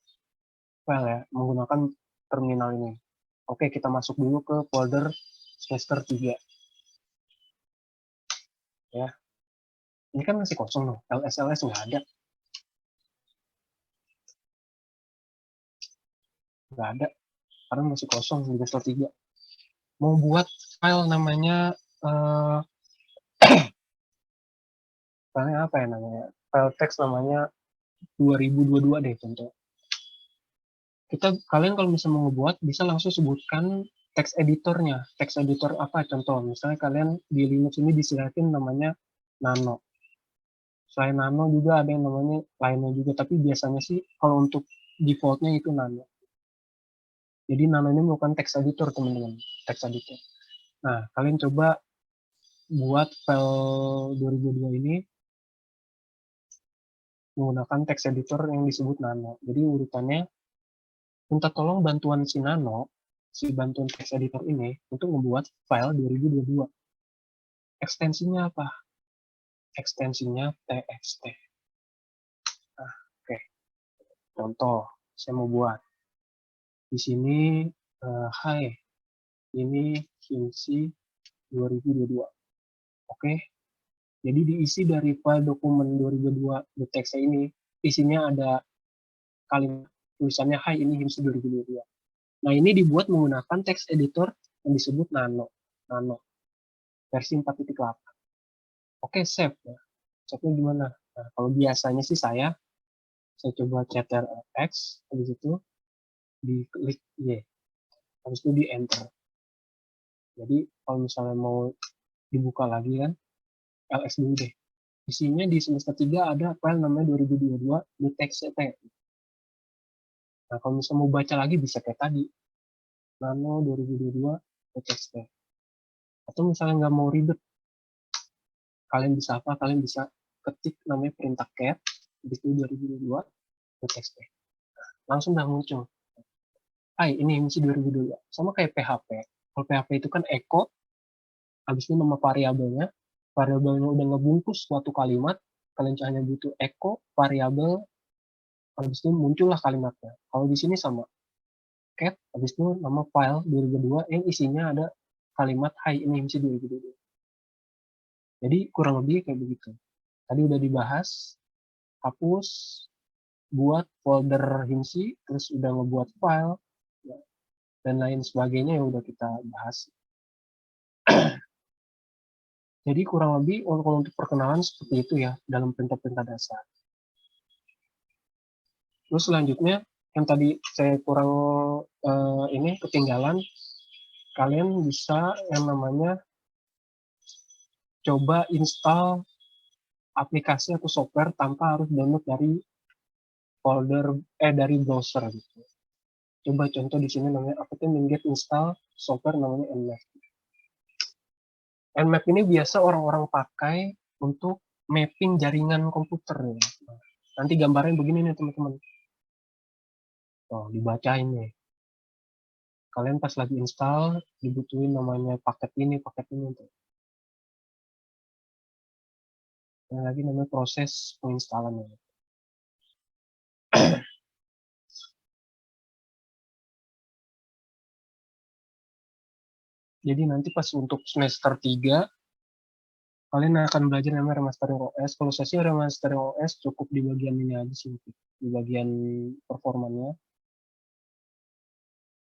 ya, menggunakan terminal ini. Oke, kita masuk dulu ke folder semester 3. Ya. Ini kan masih kosong loh, ls nggak ada. Nggak ada, karena masih kosong di semester 3. Mau buat file namanya, filenya apa ya namanya, file teks namanya 2022 deh contoh. Kalian kalau misalnya mau ngebuat, bisa langsung sebutkan teks editornya. Teks editor apa contoh? Misalnya kalian di Linux ini disediakan namanya Nano. Selain Nano juga ada yang namanya lainnya juga, tapi biasanya sih kalau untuk defaultnya itu Nano. Jadi Nano ini bukan text editor teman-teman, text editor. Nah, kalian coba buat file 2002 ini menggunakan text editor yang disebut Nano. Jadi urutannya, minta tolong bantuan si Nano, si bantuan text editor ini, untuk membuat file 2022. Ekstensinya apa? Ekstensinya txt. Nah, oke. Contoh, saya mau buat. Di sini, hai, ini himsi 2022. Oke. Jadi diisi dari file dokumen 2022.txt ini, isinya ada kalimat tulisannya hai ini himsi 2022. Nah, ini dibuat menggunakan text editor yang disebut Nano. Nano. Versi 4.8. Oke, save ya. Save-nya gimana? Nah, kalau biasanya sih saya coba Ctrl X, habis itu diklik Y, habis itu di enter. Jadi kalau misalnya mau dibuka lagi kan, ls dulu deh. Isinya di semester 3 ada file namanya 2022.txt. Nah, kalau misalnya mau baca lagi bisa kayak tadi, nano 2022.txt. Atau misalnya nggak mau ribet, kalian bisa apa? Kalian bisa ketik namanya perintah cat, habis itu 2022.txt. Langsung udah muncul. Hai, ini himsi 2022. Sama kayak PHP. Kalau PHP itu kan echo, habis itu nama variabelnya udah ngebungkus suatu kalimat, kalian hanya butuh echo variabel, habis itu muncullah kalimatnya. Kalau di sini sama, cat, habis itu nama file 2022 yang isinya ada kalimat hai ini himsi 2022. Jadi kurang lebih kayak begitu. Tadi udah dibahas, hapus, buat folder himsi, terus udah ngebuat file, ya, dan lain sebagainya yang udah kita bahas. Jadi kurang lebih untuk perkenalan seperti itu ya dalam perintah-perintah dasar. Terus selanjutnya yang tadi saya kurang ini ketinggalan, kalian bisa yang namanya coba install aplikasi atau software tanpa harus download dari folder dari browser gitu. Coba contoh di sini namanya apt-get install software namanya Nmap. Nmap ini biasa orang-orang pakai untuk mapping jaringan komputer ya. Nanti gambarnya begini nih teman-teman. Oh, dibacain nih. Kalian pas lagi install dibutuhin namanya paket ini tuh. Yang lagi namanya proses penginstalannya. Jadi nanti pas untuk semester 3 kalian akan belajar namanya remastering OS. Kalau saya sih remastering OS cukup di bagian ini aja sih, di bagian performanya.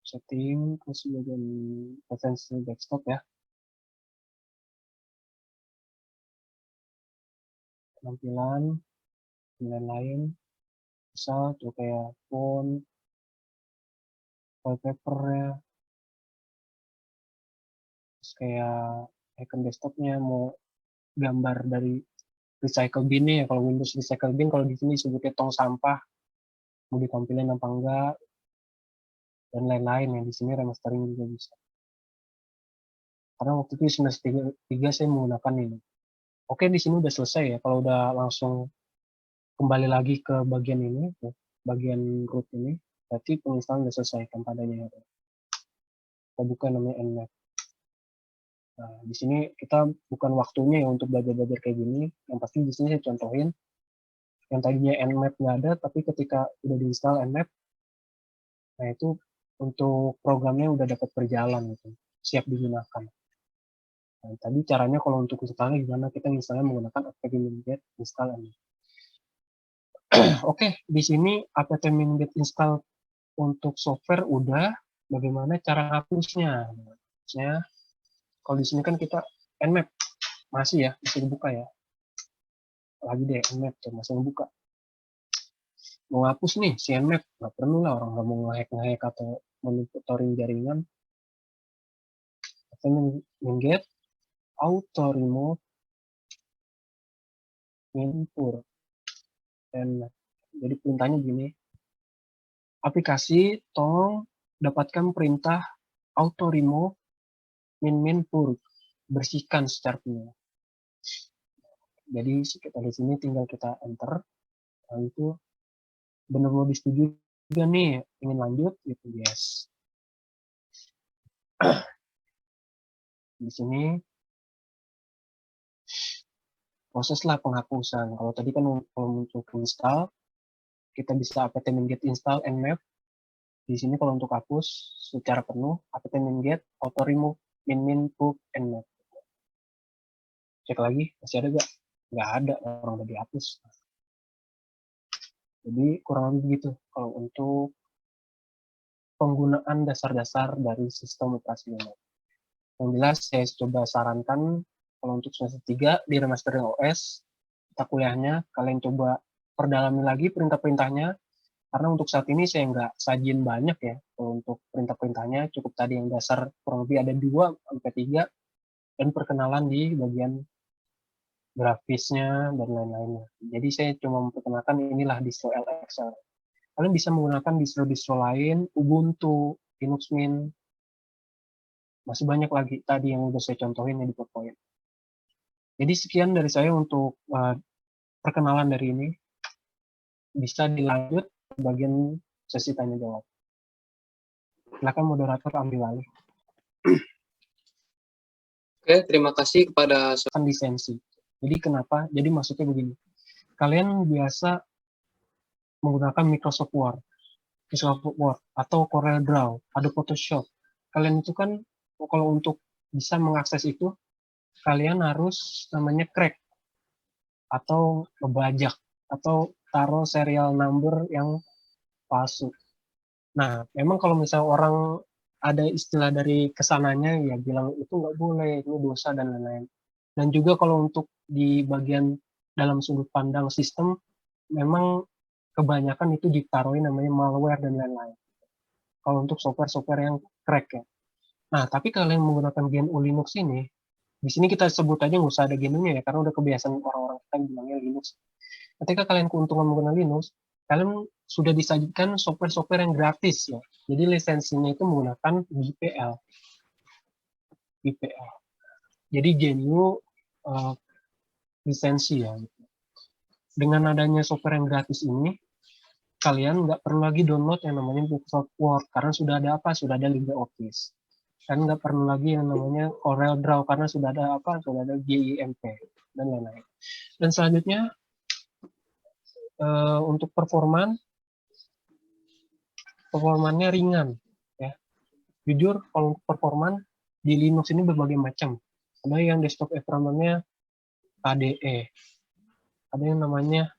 Setting, terus di bagian preferensi desktop ya. Tampilan, dan lain-lain. Misal tuh kayak font, wallpaper ya, terus kayak icon desktopnya mau gambar dari recycle bin ya, kalau Windows recycle bin, kalau di sini disebutnya tong sampah, mau ditampilin apa enggak, dan lain-lain ya. Di sini remastering juga bisa. Karena waktu itu semester 3 saya menggunakan ini. Oke, di sini udah selesai ya. Kalau udah langsung kembali lagi ke bagian ini, bagian root ini, berarti penginstalan udah selesai tanpa adanya error. Kita buka namanya Nmap. Nah, di sini kita bukan waktunya ya untuk belajar-belajar kayak gini. Yang pasti di sini saya contohin yang tadinya Nmap nggak ada, tapi ketika udah diinstal Nmap, nah itu untuk programnya udah dapat berjalan gitu, siap digunakan. Nah, tadi caranya kalau untuk installnya gimana? Kita misalnya menggunakan apt-get install Nmap. Oke, di sini apt-get install untuk software udah. Bagaimana cara hapusnya? Hapusnya, kalau di sini kan kita Nmap masih ya, masih dibuka ya. Lagi deh Nmap tuh masih dibuka. Mau hapus nih si Nmap, nggak perlu lah, orang nggak mau nge-hack atau monitoring jaringan. Apt-get auto remove minpur. Dan jadi perintahnya gini, aplikasi tolong dapatkan perintah auto remove minpur, bersihkan secara penuh. Jadi kita di sini tinggal kita enter, lalu itu benar mau disetujui juga nih, ingin lanjut gitu, yes. Di sini proseslah penghapusan. Kalau tadi kan kalau untuk install kita bisa apt-min get install nmap. Di sini kalau untuk hapus secara penuh apt-min get auto remove minpur nmap. Cek lagi masih ada gak? Nggak ada, orang udah dihapus. Jadi kurang lebih begitu kalau untuk penggunaan dasar-dasar dari sistem operasi Linux. Yang jelas saya coba sarankan kalau untuk semester 3 di remastering OS, kita kuliahnya kalian coba perdalami lagi perintah-perintahnya, karena untuk saat ini saya nggak sajin banyak ya. Kalau untuk perintah-perintahnya cukup tadi yang dasar kurang lebih ada 2-3 dan perkenalan di bagian grafisnya dan lain-lainnya. Jadi saya cuma memperkenalkan inilah distro LXL. Kalian bisa menggunakan distro-distro lain, Ubuntu, Linux Mint, masih banyak lagi tadi yang udah saya contohin di PowerPoint. Jadi sekian dari saya untuk perkenalan dari ini. Bisa dilanjut ke bagian sesi tanya jawab. Silakan moderator ambil alih. Oke, terima kasih kepada Lisensi. Jadi kenapa? Jadi maksudnya begini. Kalian biasa menggunakan Microsoft Word atau Corel Draw, Adobe Photoshop. Kalian itu kan kalau untuk bisa mengakses itu kalian harus namanya crack atau ngebajak atau taruh serial number yang palsu. Nah, memang kalau misalnya orang ada istilah dari kesananya ya bilang itu nggak boleh, ini dosa dan lain-lain. Dan juga kalau untuk di bagian dalam sudut pandang sistem, memang kebanyakan itu ditaruhin namanya malware dan lain-lain. Kalau untuk software-software yang crack ya. Nah, tapi kalian menggunakan GNU Linux ini, di sini kita sebut aja nggak usah ada GNU-nya ya, karena udah kebiasaan orang-orang kita bilangnya Linux. Ketika kalian keuntungan menggunakan Linux, kalian sudah disajikan software-software yang gratis ya. Jadi lisensinya itu menggunakan GPL. Jadi GNU lisensi ya. Dengan adanya software yang gratis ini, kalian nggak perlu lagi download yang namanya Microsoft Word karena sudah ada apa? Sudah ada LibreOffice. Kan nggak perlu lagi yang namanya Corel Draw karena sudah ada apa? Sudah ada GIMP dan lain-lain. Dan selanjutnya untuk performannya ringan ya. Jujur kalau untuk performan di Linux ini berbagai macam. Ada yang desktop environment-nya KDE. Ada yang namanya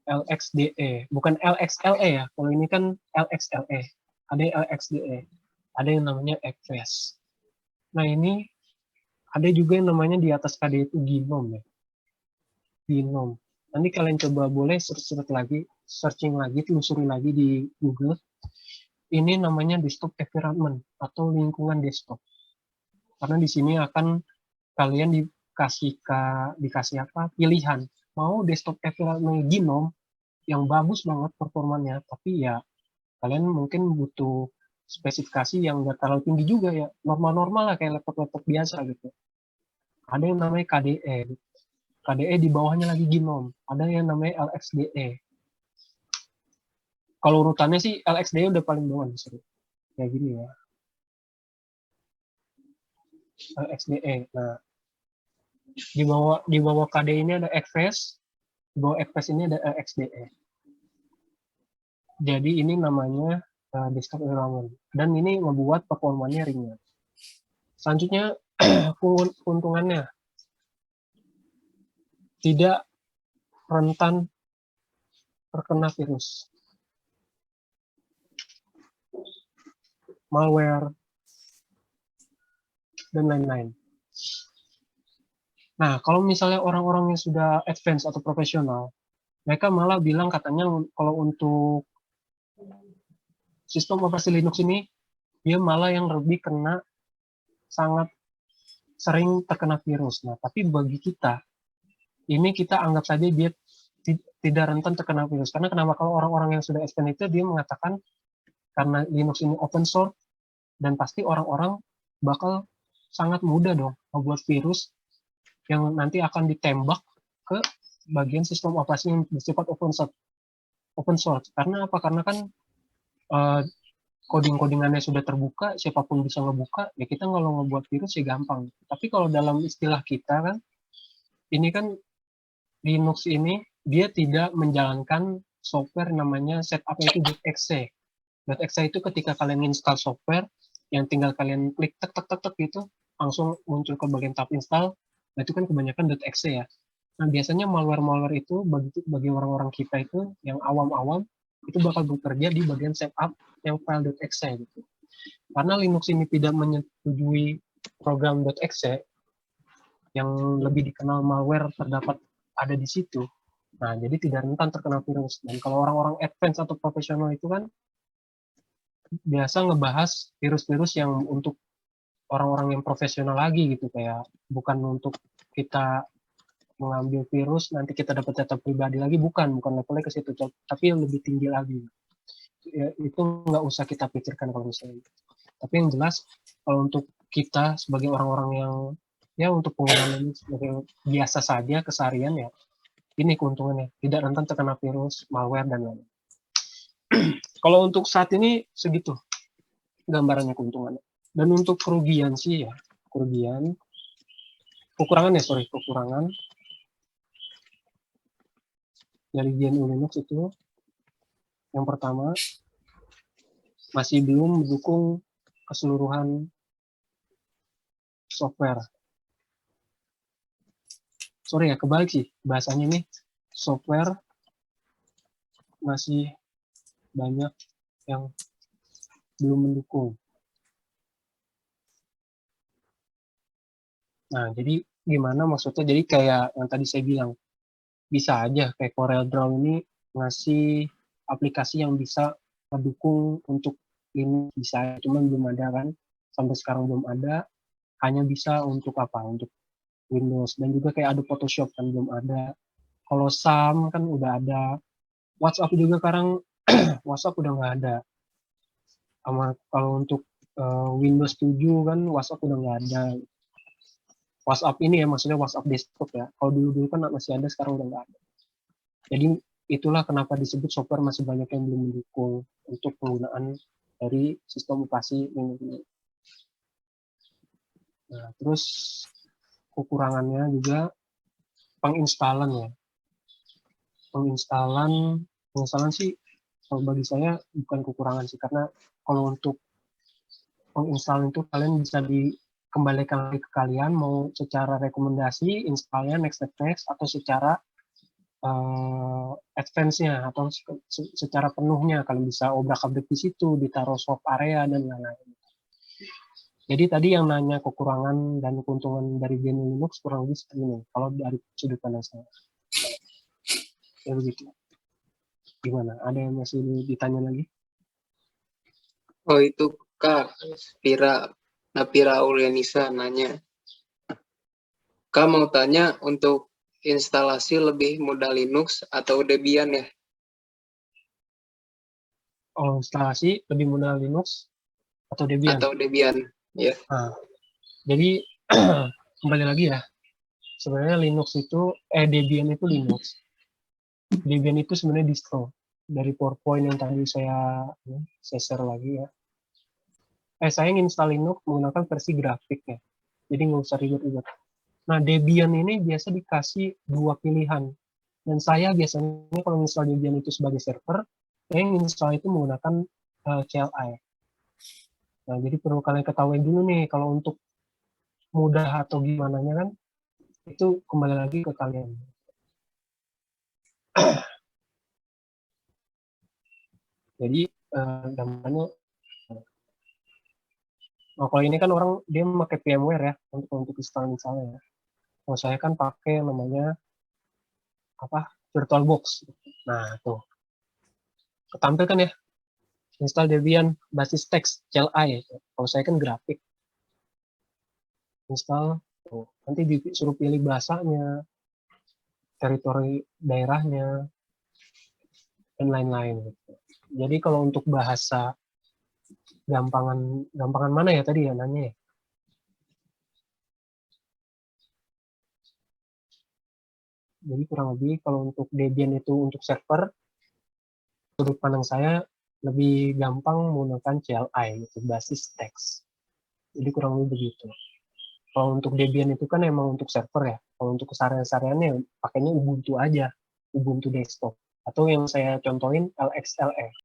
LXDE, bukan LXLE ya. Kalau ini kan LXLE. Ada yang LXDE. Ada yang namanya XFAS. Nah, ini ada juga yang namanya di atas KDE itu GNOME ya. GNOME. Nanti kalian coba boleh searching lagi, telusuri lagi di Google. Ini namanya desktop environment atau lingkungan desktop. Karena di sini akan kalian dikasih apa? Pilihan. Mau desktop environment GNOME yang bagus banget performanya, tapi ya kalian mungkin butuh spesifikasi yang nggak terlalu tinggi juga ya, normal-normal lah kayak laptop-laptop biasa gitu. Ada yang namanya KDE. KDE di bawahnya lagi GNOME. Ada yang namanya LXDE. Kalau urutannya sih LXDE udah paling bawah nih, kayak gini ya. LXDE. Nah, di bawah KDE ini ada XFAS, di bawah XFAS ini ada LXDE. Jadi ini namanya desktop environment dan ini membuat performanya ringan. Selanjutnya keuntungannya tidak rentan terkena virus, malware, dan lain-lain. Nah, kalau misalnya orang-orang yang sudah advance atau profesional, mereka malah bilang katanya kalau untuk sistem operasi Linux ini, dia malah yang lebih kena sangat sering terkena virus. Nah, tapi bagi kita ini kita anggap saja dia tidak rentan terkena virus. Karena kenapa? Kalau orang-orang yang sudah expand itu dia mengatakan karena Linux ini open source dan pasti orang-orang bakal sangat mudah dong membuat virus yang nanti akan ditembak ke bagian sistem operasi yang bersifat open source. Karena apa? Karena kan coding-codingannya sudah terbuka, siapapun bisa ngebuka, ya kita kalau ngebuat virus ya gampang. Tapi kalau dalam istilah kita kan, ini kan Linux ini dia tidak menjalankan software namanya setup itu .exe. .exe itu ketika kalian install software, yang tinggal kalian klik tek tek tek tek gitu, langsung muncul ke bagian tab install. Nah itu kan kebanyakan .exe ya. Nah biasanya malware-malware itu bagi orang-orang kita itu yang awam-awam itu bakal bekerja di bagian setup yang file .exe gitu. Karena Linux ini tidak menyetujui program .exe yang lebih dikenal malware terdapat ada di situ. Nah, jadi tidak rentan terkena virus. Dan kalau orang-orang advance atau profesional itu kan biasa ngebahas virus-virus yang untuk orang-orang yang profesional lagi gitu, kayak bukan untuk kita mengambil virus nanti kita dapat data pribadi lagi, bukan levelnya ke situ, tapi yang lebih tinggi lagi. Ya, itu nggak usah kita pikirkan kalau misalnya. Tapi yang jelas kalau untuk kita sebagai orang-orang yang ya untuk pengguna ini sebagai biasa saja keseharian ya, ini keuntungannya, tidak rentan terkena virus, malware, dan lain-lain. Kalau untuk saat ini segitu gambarannya keuntungannya. Dan untuk kerugian sih ya, kekurangan dari GNU Linux itu, yang pertama, masih belum mendukung keseluruhan software. Sorry ya, kebalik sih bahasanya nih, software masih banyak yang belum mendukung. Nah, jadi gimana maksudnya? Jadi kayak yang tadi saya bilang, bisa aja kayak CorelDRAW ini ngasih aplikasi yang bisa mendukung untuk ini, bisa, cuman belum ada kan, sampai sekarang belum ada, hanya bisa untuk apa? Untuk Windows, dan juga kayak ada Photoshop kan belum ada. Kalau SAM kan udah ada, WhatsApp juga sekarang WhatsApp udah nggak ada. Sama kalau untuk Windows 7 kan WhatsApp udah nggak ada. WhatsApp ini ya maksudnya WhatsApp desktop ya. Kalau dulu kan masih ada, sekarang udah nggak ada. Jadi itulah kenapa disebut software masih banyak yang belum mendukung untuk penggunaan dari sistem operasi Windows ini. Nah, terus kekurangannya juga penginstalan ya. Penginstalan sih kalau bagi saya bukan kekurangan sih, karena kalau untuk penginstalan itu kalian bisa dikembalikan lagi ke kalian, mau secara rekomendasi installnya next atau secara advance-nya atau secara penuhnya kalian bisa obrak-abrik di situ, ditaruh swap area dan lain-lain. Jadi tadi yang nanya kekurangan dan keuntungan dari GNU Linux kurang lebih seperti ini kalau dari sudut pandang saya. Ya begitu. Gimana? Ada yang masih ditanya lagi? Oh itu Kak, Napira Aulianisa nanya. Kak mau tanya, untuk instalasi lebih mudah Linux atau Debian ya? Oh, instalasi lebih mudah Linux atau Debian? Atau Debian, ya. Nah, jadi kembali lagi ya. Sebenarnya Linux itu, Debian itu Linux. Debian itu sebenarnya distro dari PowerPoint yang tadi saya share lagi ya. Saya install Linux menggunakan versi grafiknya, jadi nggak usah ribet-ribet. Nah, Debian ini biasa dikasih dua pilihan, dan saya biasanya kalau install Debian itu sebagai server, saya install itu menggunakan CLI. Nah, jadi perlu kalian ketahui dulu nih, kalau untuk mudah atau gimana kan, itu kembali lagi ke kalian. Jadi gambarnya, nah kalau ini kan orang dia pakai VMware ya untuk install misalnya ya. Kalau saya kan pakai namanya apa, VirtualBox. Nah tuh ketampil kan ya, install Debian basis teks CLI. Kalau saya kan grafik, install tuh. Nanti disuruh pilih bahasanya, teritori daerahnya, dan lain-lain gitu. Jadi kalau untuk bahasa gampangan mana ya tadi ya nanya ya? Jadi kurang lebih kalau untuk Debian itu untuk server, sudut pandang saya lebih gampang menggunakan CLI itu basis teks. Jadi kurang lebih begitu. Kalau untuk Debian itu kan emang untuk server ya. Kalau untuk keseharian-kesehariannya pakainya Ubuntu aja, Ubuntu desktop. Atau yang saya contohin LXLE.